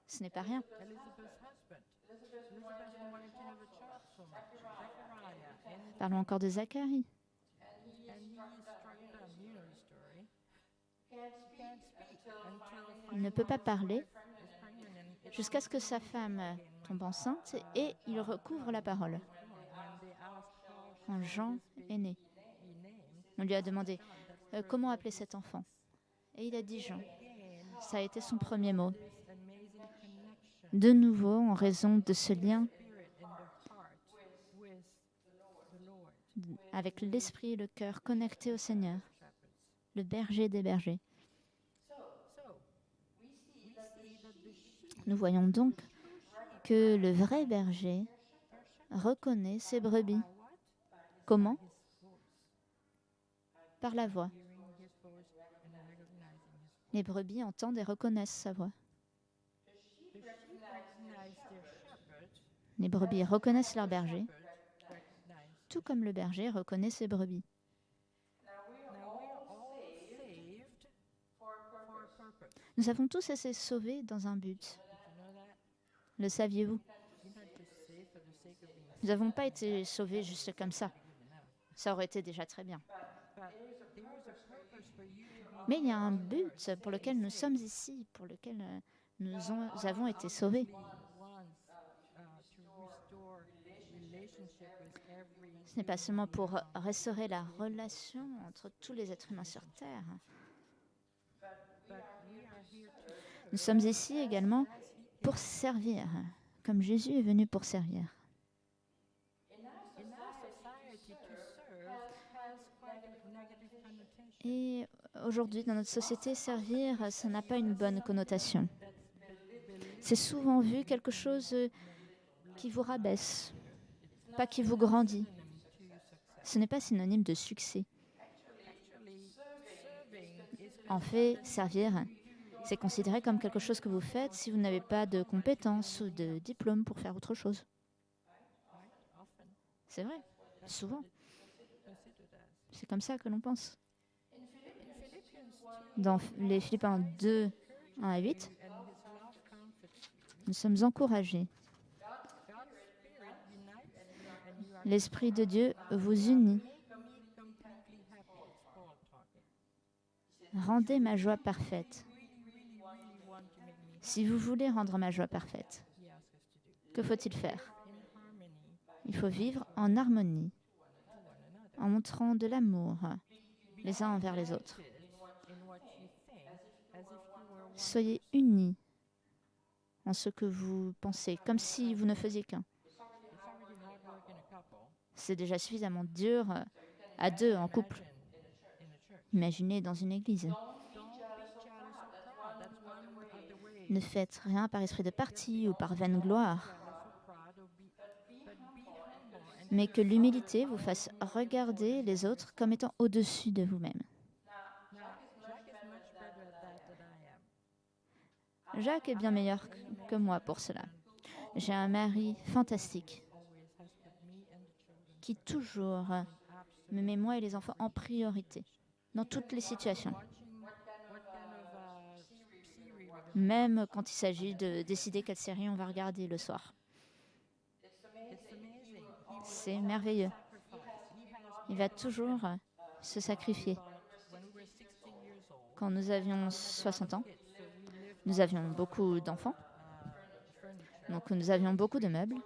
ce n'est pas rien. Parlons encore de Zacharie. Il ne peut pas parler jusqu'à ce que sa femme tombe enceinte et il recouvre la parole. Quand Jean est né, on lui a demandé comment appeler cet enfant. Et il a dit Jean. Ça a été son premier mot. De nouveau, en raison de ce lien avec l'esprit et le cœur connectés au Seigneur, le berger des bergers. Nous voyons donc que le vrai berger reconnaît ses brebis. Comment? Par la voix. Les brebis entendent et reconnaissent sa voix. Les brebis reconnaissent leur berger, tout comme le berger reconnaît ses brebis. Nous avons tous été sauvés dans un but. Le saviez-vous? Nous n'avons pas été sauvés juste comme ça. Ça aurait été déjà très bien. Mais il y a un but pour lequel nous sommes ici, pour lequel nous avons été sauvés. Ce n'est pas seulement pour restaurer la relation entre tous les êtres humains sur Terre. Nous sommes ici également pour servir, comme Jésus est venu pour servir. Et aujourd'hui, dans notre société, servir, ça n'a pas une bonne connotation. C'est souvent vu quelque chose qui vous rabaisse, pas qui vous grandit. Ce n'est pas synonyme de succès. En fait, servir, c'est considéré comme quelque chose que vous faites si vous n'avez pas de compétences ou de diplôme pour faire autre chose. C'est vrai, souvent. C'est comme ça que l'on pense. Dans les Philippiens 2, 1 à 8, nous sommes encouragés. L'Esprit de Dieu vous unit. Rendez ma joie parfaite. Si vous voulez rendre ma joie parfaite, que faut-il faire? Il faut vivre en harmonie, en montrant de l'amour les uns envers les autres. Soyez unis en ce que vous pensez, comme si vous ne faisiez qu'un. C'est déjà suffisamment dur à deux en couple. Imaginez dans une église. Ne faites rien par esprit de parti ou par vaine gloire, mais que l'humilité vous fasse regarder les autres comme étant au-dessus de vous-même. Jacques est bien meilleur que moi pour cela. J'ai un mari fantastique qui toujours me met moi et les enfants en priorité dans toutes les situations. Même quand il s'agit de décider quelle série on va regarder le soir. C'est merveilleux. Il va toujours se sacrifier. Quand nous avions 60 ans, nous avions beaucoup d'enfants. Donc nous avions beaucoup de meubles.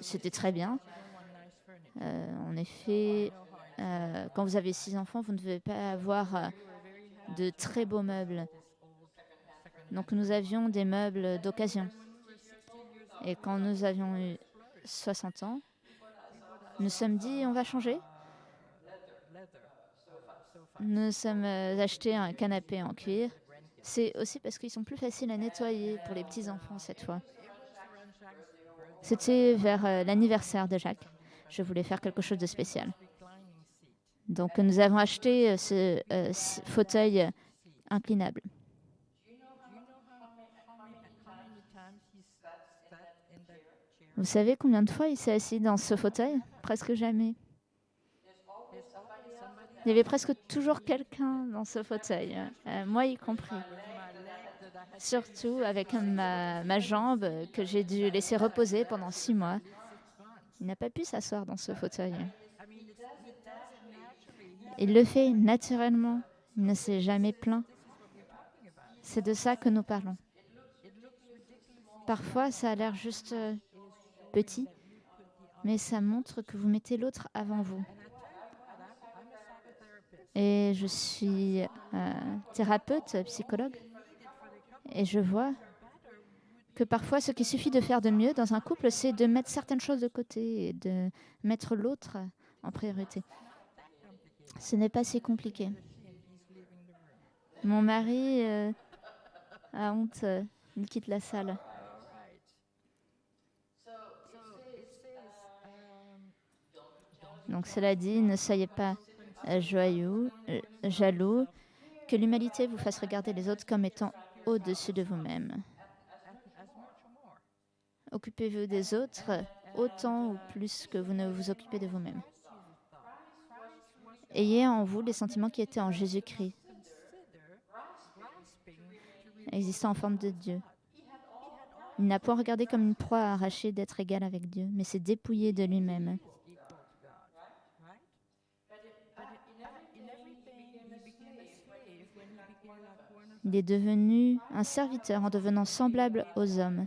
C'était très bien. En effet, quand vous avez 6 enfants, vous ne devez pas avoir de très beaux meubles. Donc nous avions des meubles d'occasion. Et quand nous avions eu 60 ans, nous sommes dit, on va changer. Nous sommes achetés un canapé en cuir. C'est aussi parce qu'ils sont plus faciles à nettoyer pour les petits-enfants cette fois. C'était vers l'anniversaire de Jacques. Je voulais faire quelque chose de spécial. Donc nous avons acheté ce fauteuil inclinable. Vous savez combien de fois il s'est assis dans ce fauteuil? Presque jamais. Il y avait presque toujours quelqu'un dans ce fauteuil, moi y compris. Surtout avec ma jambe que j'ai dû laisser reposer pendant 6 mois. Il n'a pas pu s'asseoir dans ce fauteuil. Il le fait naturellement. Il ne s'est jamais plaint. C'est de ça que nous parlons. Parfois, ça a l'air juste petit, mais ça montre que vous mettez l'autre avant vous. Et je suis thérapeute, psychologue, et je vois que parfois, ce qu'il suffit de faire de mieux dans un couple, c'est de mettre certaines choses de côté et de mettre l'autre en priorité. Ce n'est pas si compliqué. Mon mari a honte, il quitte la salle. Donc cela dit, ne soyez pas jaloux, que l'humanité vous fasse regarder les autres comme étant au-dessus de vous-même. Occupez-vous des autres autant ou plus que vous ne vous occupez de vous-même. Ayez en vous les sentiments qui étaient en Jésus-Christ. existant en forme de Dieu. Il n'a point regardé comme une proie à arracher d'être égal avec Dieu, mais s'est dépouillé de lui-même. Il est devenu un serviteur en devenant semblable aux hommes,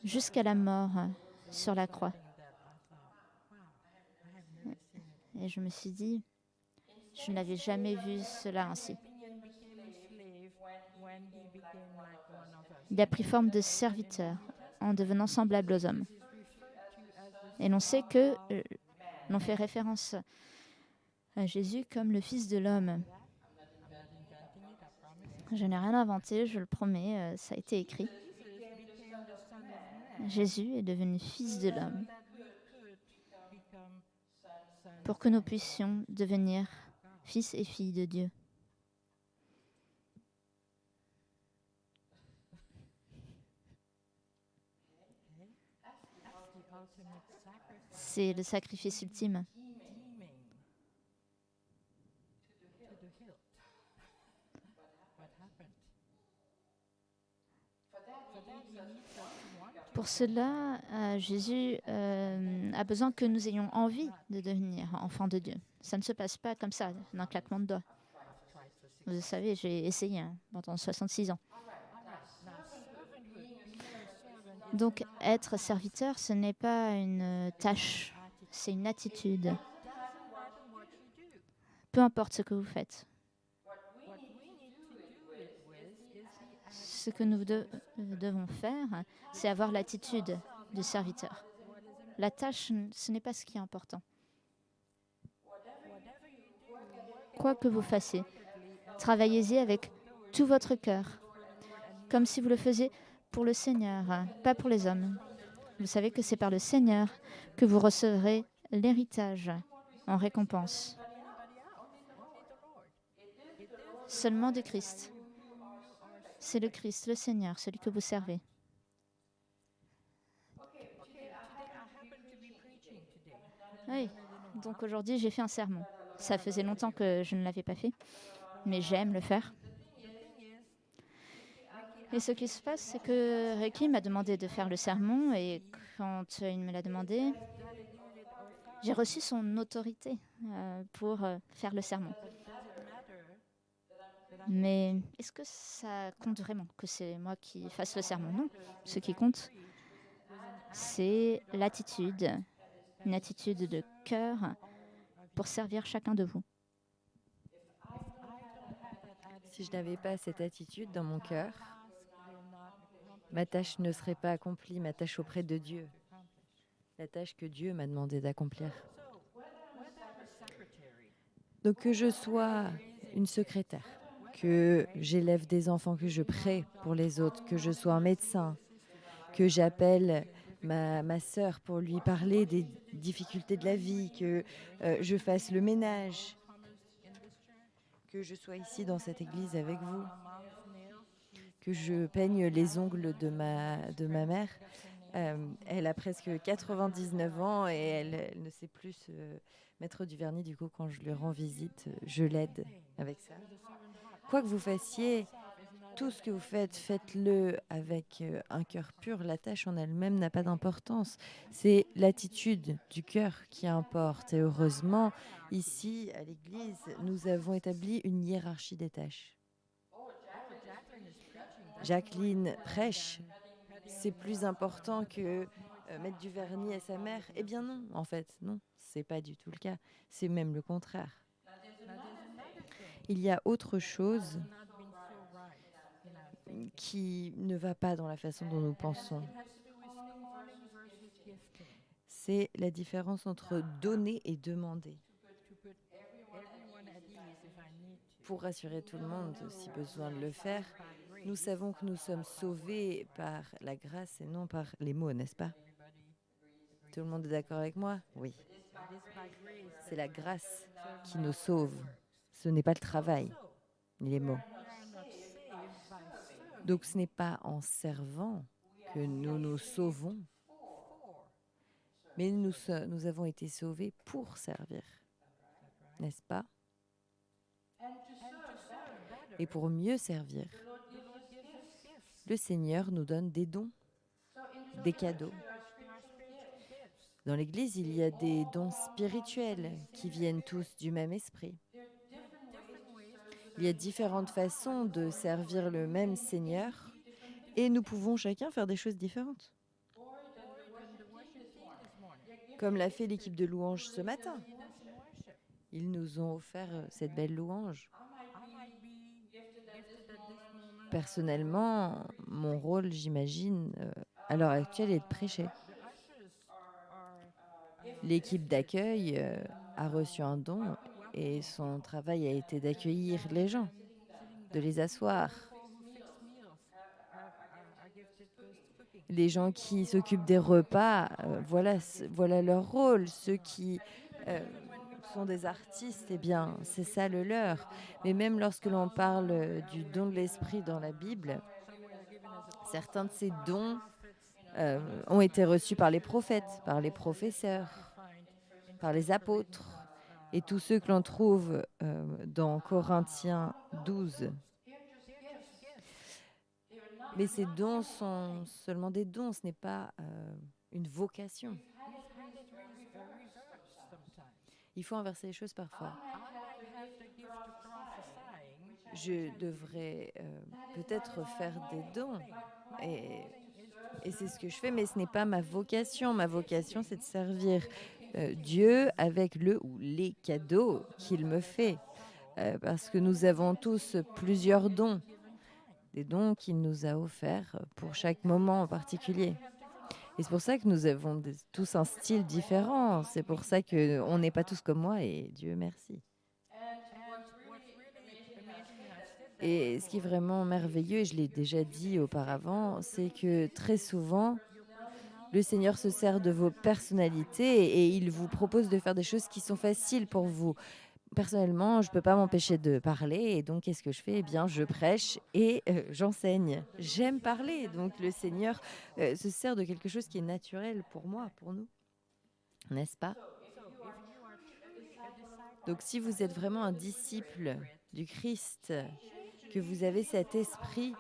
jusqu'à la mort sur la croix. Et je me suis dit, je n'avais jamais vu cela ainsi. Il a pris forme de serviteur en devenant semblable aux hommes. Et l'on sait que l'on fait référence à Jésus comme le Fils de l'homme. Je n'ai rien inventé, je le promets, ça a été écrit. Jésus est devenu Fils de l'homme pour que nous puissions devenir fils et filles de Dieu. C'est le sacrifice ultime. Pour cela, Jésus a besoin que nous ayons envie de devenir enfants de Dieu. Ça ne se passe pas comme ça, d'un claquement de doigts. Vous savez, j'ai essayé pendant 66 ans. Donc, être serviteur, ce n'est pas une tâche, c'est une attitude. Peu importe ce que vous faites. Ce que nous devons faire, c'est avoir l'attitude du serviteur. La tâche, ce n'est pas ce qui est important. Quoi que vous fassiez, travaillez-y avec tout votre cœur, comme si vous le faisiez pour le Seigneur, pas pour les hommes. Vous savez que c'est par le Seigneur que vous recevrez l'héritage en récompense. Seulement de Christ. C'est le Christ, le Seigneur, celui que vous servez. Oui, donc aujourd'hui j'ai fait un sermon. Ça faisait longtemps que je ne l'avais pas fait, mais j'aime le faire. Et ce qui se passe, c'est que Ricky m'a demandé de faire le sermon et quand il me l'a demandé, j'ai reçu son autorité pour faire le sermon. Mais est-ce que ça compte vraiment que c'est moi qui fasse le sermon? Non. Ce qui compte, c'est l'attitude, une attitude de cœur pour servir chacun de vous. Si je n'avais pas cette attitude dans mon cœur, ma tâche ne serait pas accomplie, ma tâche auprès de Dieu, la tâche que Dieu m'a demandé d'accomplir. Donc que je sois une secrétaire, que j'élève des enfants, que je prie pour les autres, que je sois un médecin, que j'appelle ma sœur pour lui parler des difficultés de la vie, que je fasse le ménage, que je sois ici dans cette église avec vous, que je peigne les ongles de ma mère. Elle a presque 99 ans et elle ne sait plus se mettre du vernis. Du coup, quand je lui rends visite, je l'aide avec ça. Quoi que vous fassiez, tout ce que vous faites, faites-le avec un cœur pur. La tâche en elle-même n'a pas d'importance. C'est l'attitude du cœur qui importe. Et heureusement, ici, à l'église, nous avons établi une hiérarchie des tâches. Jacqueline prêche. C'est plus important que mettre du vernis à sa mère. Eh bien non, en fait, non. C'est pas du tout le cas. C'est même le contraire. Il y a autre chose qui ne va pas dans la façon dont nous pensons. C'est la différence entre donner et demander. Pour rassurer tout le monde, si besoin de le faire, nous savons que nous sommes sauvés par la grâce et non par les mots, n'est-ce pas? Tout le monde est d'accord avec moi? Oui. C'est la grâce qui nous sauve. Ce n'est pas le travail, ni les mots. Donc ce n'est pas en servant que nous nous sauvons, mais nous avons été sauvés pour servir, n'est-ce pas? et pour mieux servir. Le Seigneur nous donne des dons, des cadeaux. Dans l'Église, il y a des dons spirituels qui viennent tous du même esprit. Il y a différentes façons de servir le même Seigneur et nous pouvons chacun faire des choses différentes. Comme l'a fait l'équipe de louange ce matin. Ils nous ont offert cette belle louange. Personnellement, mon rôle, j'imagine, à l'heure actuelle, est de prêcher. L'équipe d'accueil a reçu un don et son travail a été d'accueillir les gens, de les asseoir. Les gens qui s'occupent des repas, voilà leur rôle. Ceux qui sont des artistes, eh bien, c'est ça le leur. Mais même lorsque l'on parle du don de l'esprit dans la Bible, certains de ces dons ont été reçus par les prophètes, par les professeurs, par les apôtres et tous ceux que l'on trouve dans Corinthiens 12. Mais ces dons sont seulement des dons, ce n'est pas une vocation. Il faut inverser les choses parfois. Je devrais peut-être faire des dons et c'est ce que je fais, mais ce n'est pas ma vocation. Ma vocation, c'est de servir Dieu avec le ou les cadeaux qu'il me fait. Parce que nous avons tous plusieurs dons, des dons qu'il nous a offerts pour chaque moment en particulier. Et c'est pour ça que nous avons tous un style différent. C'est pour ça qu'on n'est pas tous comme moi et Dieu merci. Et ce qui est vraiment merveilleux, et je l'ai déjà dit auparavant, c'est que très souvent, le Seigneur se sert de vos personnalités et il vous propose de faire des choses qui sont faciles pour vous. Personnellement, je ne peux pas m'empêcher de parler et donc qu'est-ce que je fais? Eh bien, je prêche et j'enseigne. J'aime parler, donc le Seigneur se sert de quelque chose qui est naturel pour moi, pour nous. N'est-ce pas? Donc si vous êtes vraiment un disciple du Christ, que vous avez cet esprit,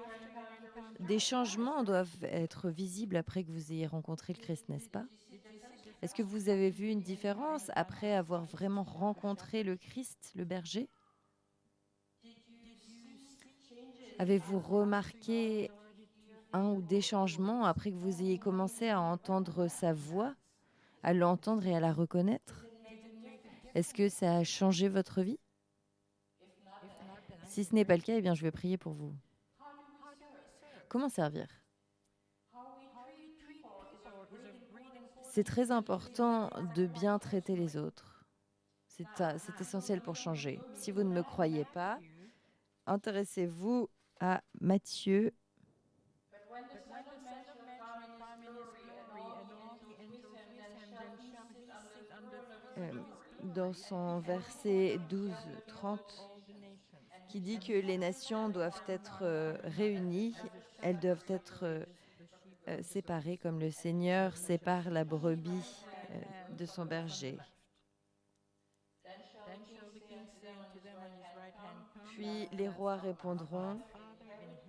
des changements doivent être visibles après que vous ayez rencontré le Christ, n'est-ce pas? Est-ce que vous avez vu une différence après avoir vraiment rencontré le Christ, le berger? Avez-vous remarqué un ou des changements après que vous ayez commencé à entendre sa voix, à l'entendre et à la reconnaître? Est-ce que ça a changé votre vie? Si ce n'est pas le cas, eh bien, je vais prier pour vous. Comment servir? C'est très important de bien traiter les autres. C'est essentiel pour changer. Si vous ne me croyez pas, intéressez-vous à Matthieu. Dans son verset 12-30, qui dit que les nations doivent être réunies, elles doivent être séparées comme le Seigneur sépare la brebis de son berger. Puis les rois répondront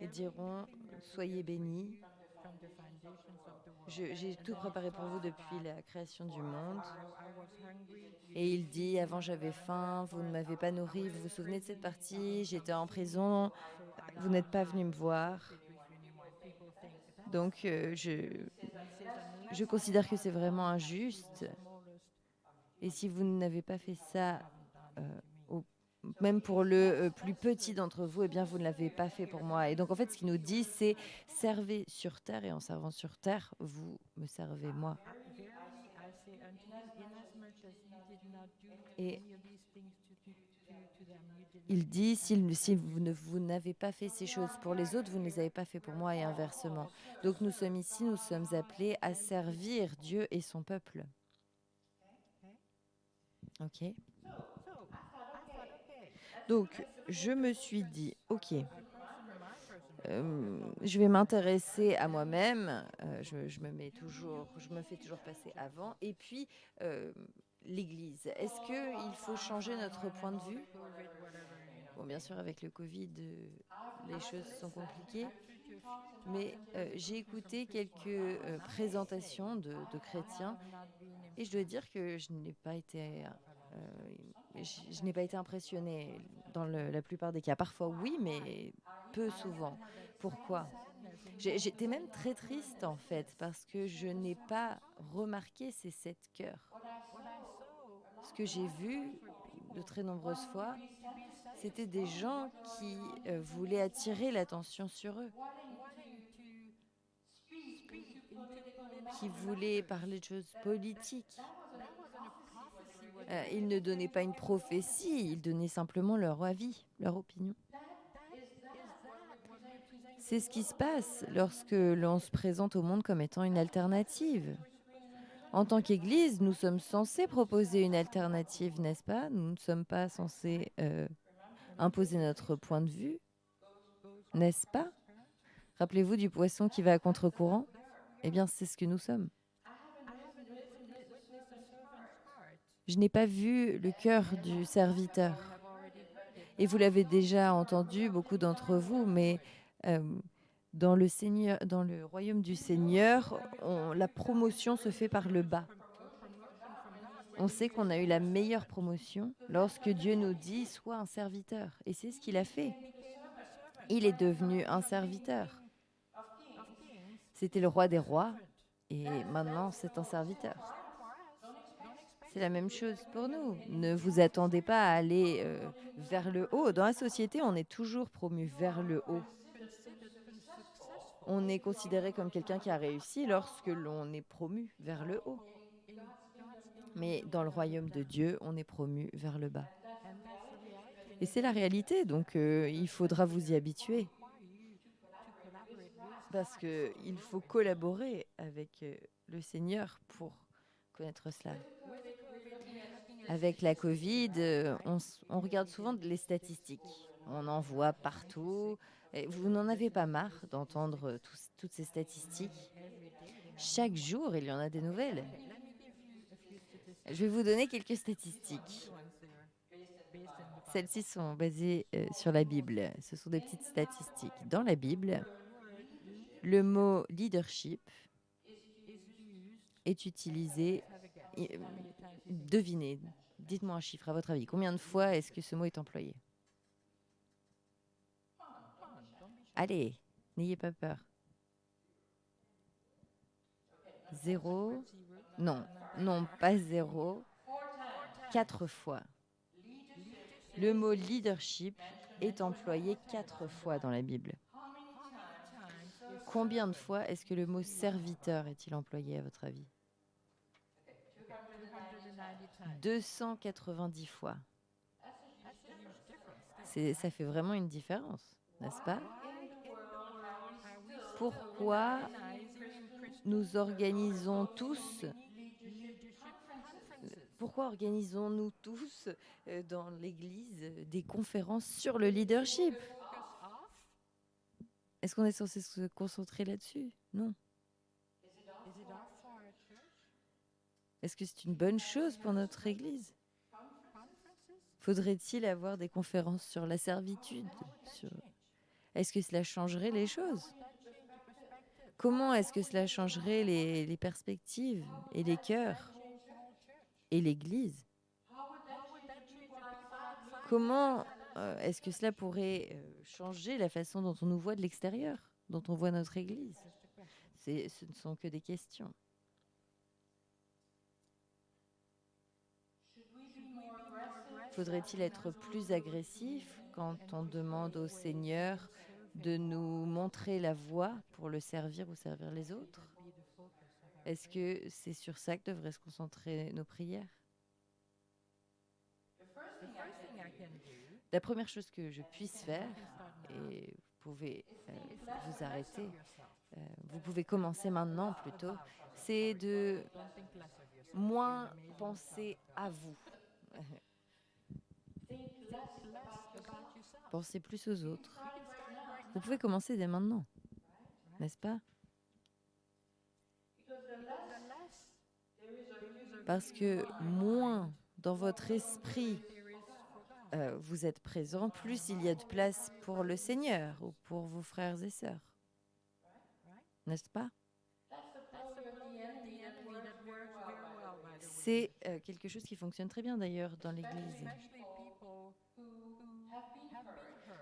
et diront « Soyez bénis ». J'ai tout préparé pour vous depuis la création du monde. Et il dit, avant j'avais faim, vous ne m'avez pas nourri. Vous vous souvenez de cette partie? J'étais en prison, vous n'êtes pas venu me voir. Donc je considère que c'est vraiment injuste. Et si vous n'avez pas fait ça, même pour le plus petit d'entre vous, eh bien vous ne l'avez pas fait pour moi. Et donc en fait, ce qu'il nous dit, c'est servez sur terre, et en servant sur terre, vous me servez moi. Et il dit, si vous n'avez pas fait ces choses pour les autres, vous ne les avez pas fait pour moi, et inversement. Donc nous sommes ici, nous sommes appelés à servir Dieu et son peuple. Ok. Donc, je me suis dit, ok, je vais m'intéresser à moi-même. Je me fais toujours passer avant. Et puis, l'Église. Est-ce qu'il faut changer notre point de vue? Bon, bien sûr, avec le Covid, les choses sont compliquées. Mais j'ai écouté quelques présentations de chrétiens et je dois dire que je n'ai pas été impressionnée dans la plupart des cas. Parfois oui, mais peu souvent. Pourquoi? J'étais même très triste en fait parce que je n'ai pas remarqué ces 7 cœurs. Ce que j'ai vu de très nombreuses fois, c'était des gens qui voulaient attirer l'attention sur eux, qui voulaient parler de choses politiques. Ils ne donnaient pas une prophétie, ils donnaient simplement leur avis, leur opinion. C'est ce qui se passe lorsque l'on se présente au monde comme étant une alternative. En tant qu'Église, nous sommes censés proposer une alternative, n'est-ce pas? Nous ne sommes pas censés imposer notre point de vue, n'est-ce pas? Rappelez-vous du poisson qui va à contre-courant? Eh bien, c'est ce que nous sommes. Je n'ai pas vu le cœur du serviteur. Et vous l'avez déjà entendu, beaucoup d'entre vous, mais dans le royaume du Seigneur, la promotion se fait par le bas. On sait qu'on a eu la meilleure promotion lorsque Dieu nous dit « sois un serviteur ». Et c'est ce qu'il a fait. Il est devenu un serviteur. C'était le roi des rois et maintenant c'est un serviteur. C'est la même chose pour nous. Ne vous attendez pas à aller vers le haut. Dans la société, on est toujours promu vers le haut. On est considéré comme quelqu'un qui a réussi lorsque l'on est promu vers le haut. Mais dans le royaume de Dieu, on est promu vers le bas. Et c'est la réalité, donc il faudra vous y habituer. Parce qu'il faut collaborer avec le Seigneur pour connaître cela. Avec la Covid, on regarde souvent les statistiques. On en voit partout. Et vous n'en avez pas marre d'entendre toutes ces statistiques? Chaque jour, il y en a des nouvelles. Je vais vous donner quelques statistiques. Celles-ci sont basées sur la Bible. Ce sont des petites statistiques. Dans la Bible, le mot leadership est utilisé. Devinez, dites-moi un chiffre à votre avis. Combien de fois est-ce que ce mot est employé? Allez, n'ayez pas peur. 0. Non, non, pas 0. 4 fois. Le mot leadership est employé 4 fois dans la Bible. Combien de fois est-ce que le mot serviteur est-il employé à votre avis? 290 fois. Ça fait vraiment une différence, n'est-ce pas? Pourquoi nous organisons tous Pourquoi organisons-nous tous dans l'Église des conférences sur le leadership? Est-ce qu'on est censé se concentrer là-dessus? Non. Est-ce que c'est une bonne chose pour notre Église? Faudrait-il avoir des conférences sur la servitude? Est-ce que cela changerait les choses? Comment est-ce que cela changerait les perspectives et les cœurs et l'Église? Comment est-ce que cela pourrait changer la façon dont on nous voit de l'extérieur, dont on voit notre Église? Ce ne sont que des questions. Faudrait-il être plus agressif quand on demande au Seigneur de nous montrer la voie pour le servir ou servir les autres? Est-ce que c'est sur ça que devraient se concentrer nos prières? La première chose que je puisse faire, et vous pouvez vous arrêter, vous pouvez commencer maintenant plutôt, c'est de moins penser à vous. Pensez plus aux autres. Vous pouvez commencer dès maintenant, n'est-ce pas? Parce que moins dans votre esprit vous êtes présent, plus il y a de place pour le Seigneur ou pour vos frères et sœurs. N'est-ce pas? C'est quelque chose qui fonctionne très bien d'ailleurs dans l'Église.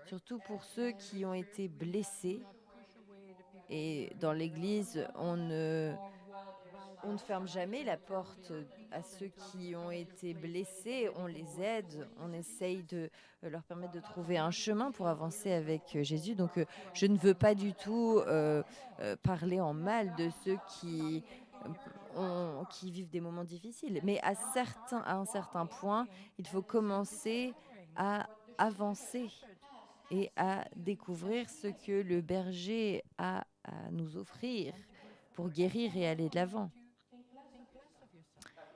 Surtout pour ceux qui ont été blessés. Et dans l'Église, on ne ferme jamais la porte à ceux qui ont été blessés. On les aide, on essaye de leur permettre de trouver un chemin pour avancer avec Jésus. Donc, je ne veux pas du tout parler en mal de ceux qui vivent des moments difficiles. Mais à un certain point, il faut commencer à avancer et à découvrir ce que le berger a à nous offrir pour guérir et aller de l'avant.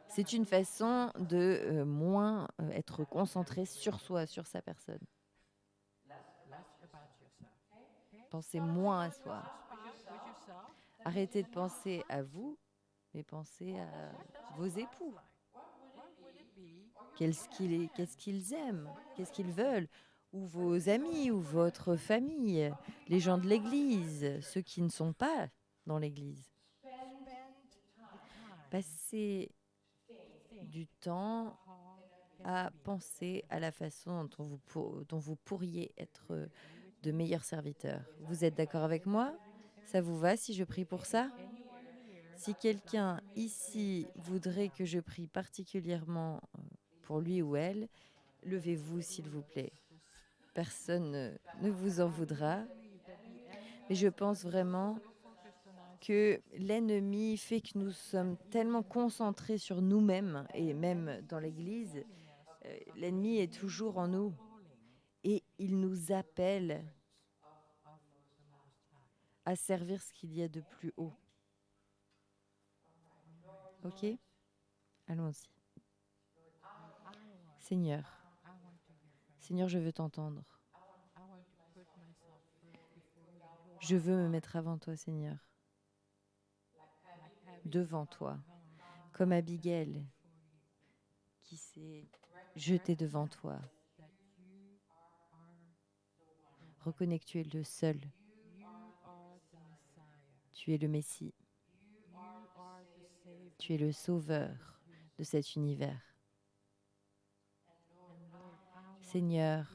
C'est une façon de moins être concentré sur soi, sur sa personne. Pensez moins à soi. Arrêtez de penser à vous, mais pensez à vos époux. Qu'est-ce qu'ils aiment? Qu'est-ce qu'ils veulent? Ou vos amis, ou votre famille, les gens de l'Église, ceux qui ne sont pas dans l'Église. Passez du temps à penser à la façon dont vous pourriez être de meilleurs serviteurs. Vous êtes d'accord avec moi? Ça vous va si je prie pour ça? Si quelqu'un ici voudrait que je prie particulièrement pour lui ou elle, levez-vous s'il vous plaît. Personne ne vous en voudra. Mais je pense vraiment que l'ennemi fait que nous sommes tellement concentrés sur nous-mêmes, et même dans l'Église, l'ennemi est toujours en nous. Et il nous appelle à servir ce qu'il y a de plus haut. Ok? Allons-y. Seigneur, je veux t'entendre. Je veux me mettre avant toi, Seigneur. Devant toi. Comme Abigail qui s'est jetée devant toi. Reconnais que tu es le seul. Tu es le Messie. Tu es le sauveur de cet univers. Seigneur,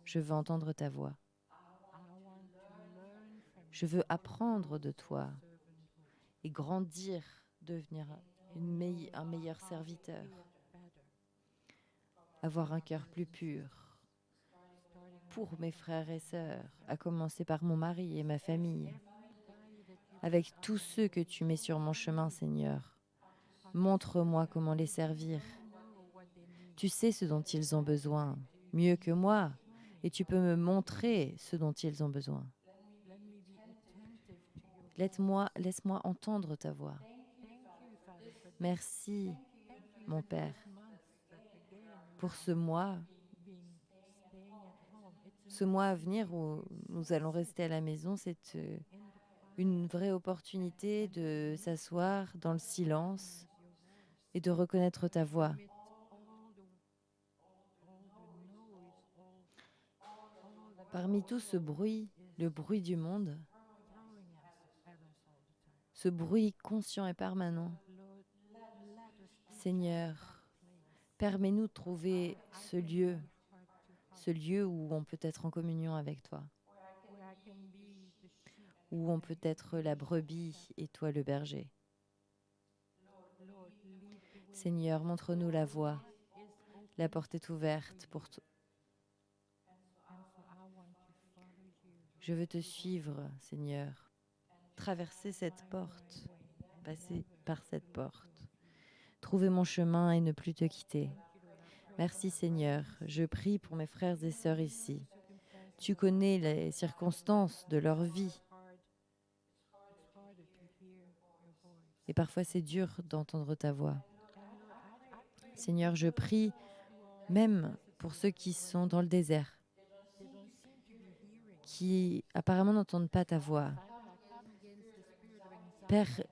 je veux entendre ta voix. Je veux apprendre de toi et grandir, devenir un meilleur serviteur. Avoir un cœur plus pur pour mes frères et sœurs, à commencer par mon mari et ma famille. Avec tous ceux que tu mets sur mon chemin, Seigneur, montre-moi comment les servir. Tu sais ce dont ils ont besoin, mieux que moi, et tu peux me montrer ce dont ils ont besoin. Laisse-moi entendre ta voix. Merci, mon Père, pour ce mois à venir où nous allons rester à la maison. C'est une vraie opportunité de s'asseoir dans le silence et de reconnaître ta voix. Parmi tout ce bruit, le bruit du monde, ce bruit conscient et permanent, Seigneur, permets-nous de trouver ce lieu où on peut être en communion avec toi, où on peut être la brebis et toi le berger. Seigneur, montre-nous la voie. La porte est ouverte pour toi. Je veux te suivre, Seigneur. Traverser cette porte, passer par cette porte. Trouver mon chemin et ne plus te quitter. Merci, Seigneur. Je prie pour mes frères et sœurs ici. Tu connais les circonstances de leur vie. Et parfois, c'est dur d'entendre ta voix. Seigneur, je prie même pour ceux qui sont dans le désert, qui apparemment n'entendent pas ta voix. Père,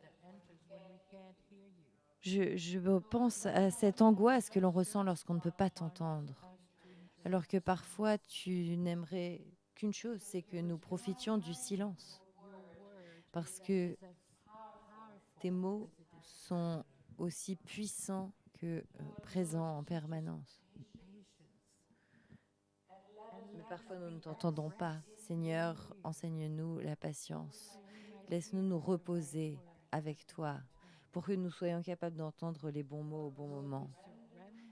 je pense à cette angoisse que l'on ressent lorsqu'on ne peut pas t'entendre, Alors que parfois, tu n'aimerais qu'une chose, c'est que nous profitions du silence. Parce que tes mots sont aussi puissants que présents en permanence. Mais parfois, nous ne t'entendons pas. Seigneur, enseigne-nous la patience. Laisse-nous nous reposer avec toi pour que nous soyons capables d'entendre les bons mots au bon moment.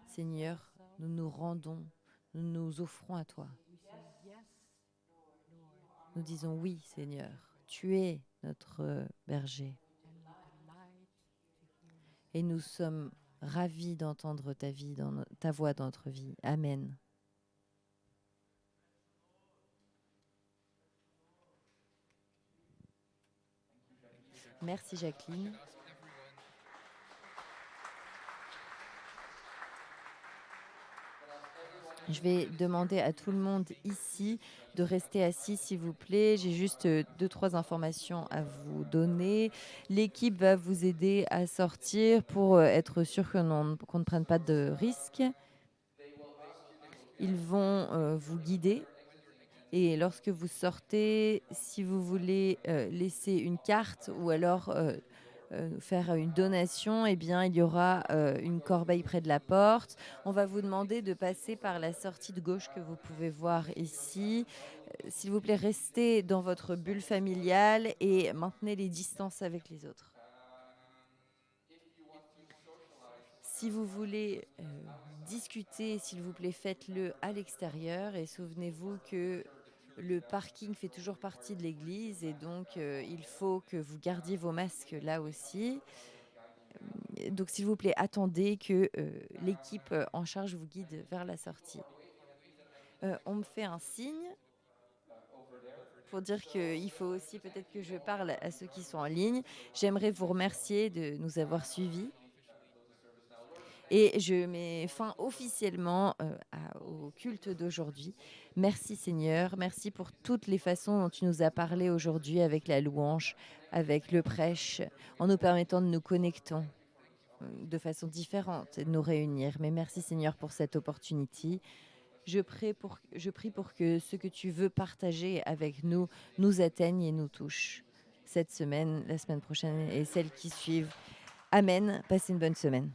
Seigneur, nous nous rendons, nous nous offrons à toi. Nous disons oui, Seigneur, tu es notre berger. Et nous sommes ravis d'entendre ta voix dans notre vie. Amen. Merci Jacqueline. Je vais demander à tout le monde ici de rester assis, s'il vous plaît. J'ai juste 2-3 informations à vous donner. L'équipe va vous aider à sortir pour être sûr qu'on ne prenne pas de risques. Ils vont vous guider. Et lorsque vous sortez, si vous voulez laisser une carte ou alors faire une donation, eh bien, il y aura une corbeille près de la porte. On va vous demander de passer par la sortie de gauche que vous pouvez voir ici. S'il vous plaît, restez dans votre bulle familiale et maintenez les distances avec les autres. Si vous voulez discuter, s'il vous plaît, faites-le à l'extérieur et souvenez-vous que le parking fait toujours partie de l'église et donc il faut que vous gardiez vos masques là aussi. Donc s'il vous plaît, attendez que l'équipe en charge vous guide vers la sortie. On me fait un signe pour dire qu'il faut aussi peut-être que je parle à ceux qui sont en ligne. J'aimerais vous remercier de nous avoir suivis. Et je mets fin officiellement au culte d'aujourd'hui. Merci Seigneur, merci pour toutes les façons dont tu nous as parlé aujourd'hui avec la louange, avec le prêche, en nous permettant de nous connecter de façon différente et de nous réunir. Mais merci Seigneur pour cette opportunité. Je prie pour que ce que tu veux partager avec nous nous atteigne et nous touche cette semaine, la semaine prochaine et celles qui suivent. Amen. Passez une bonne semaine.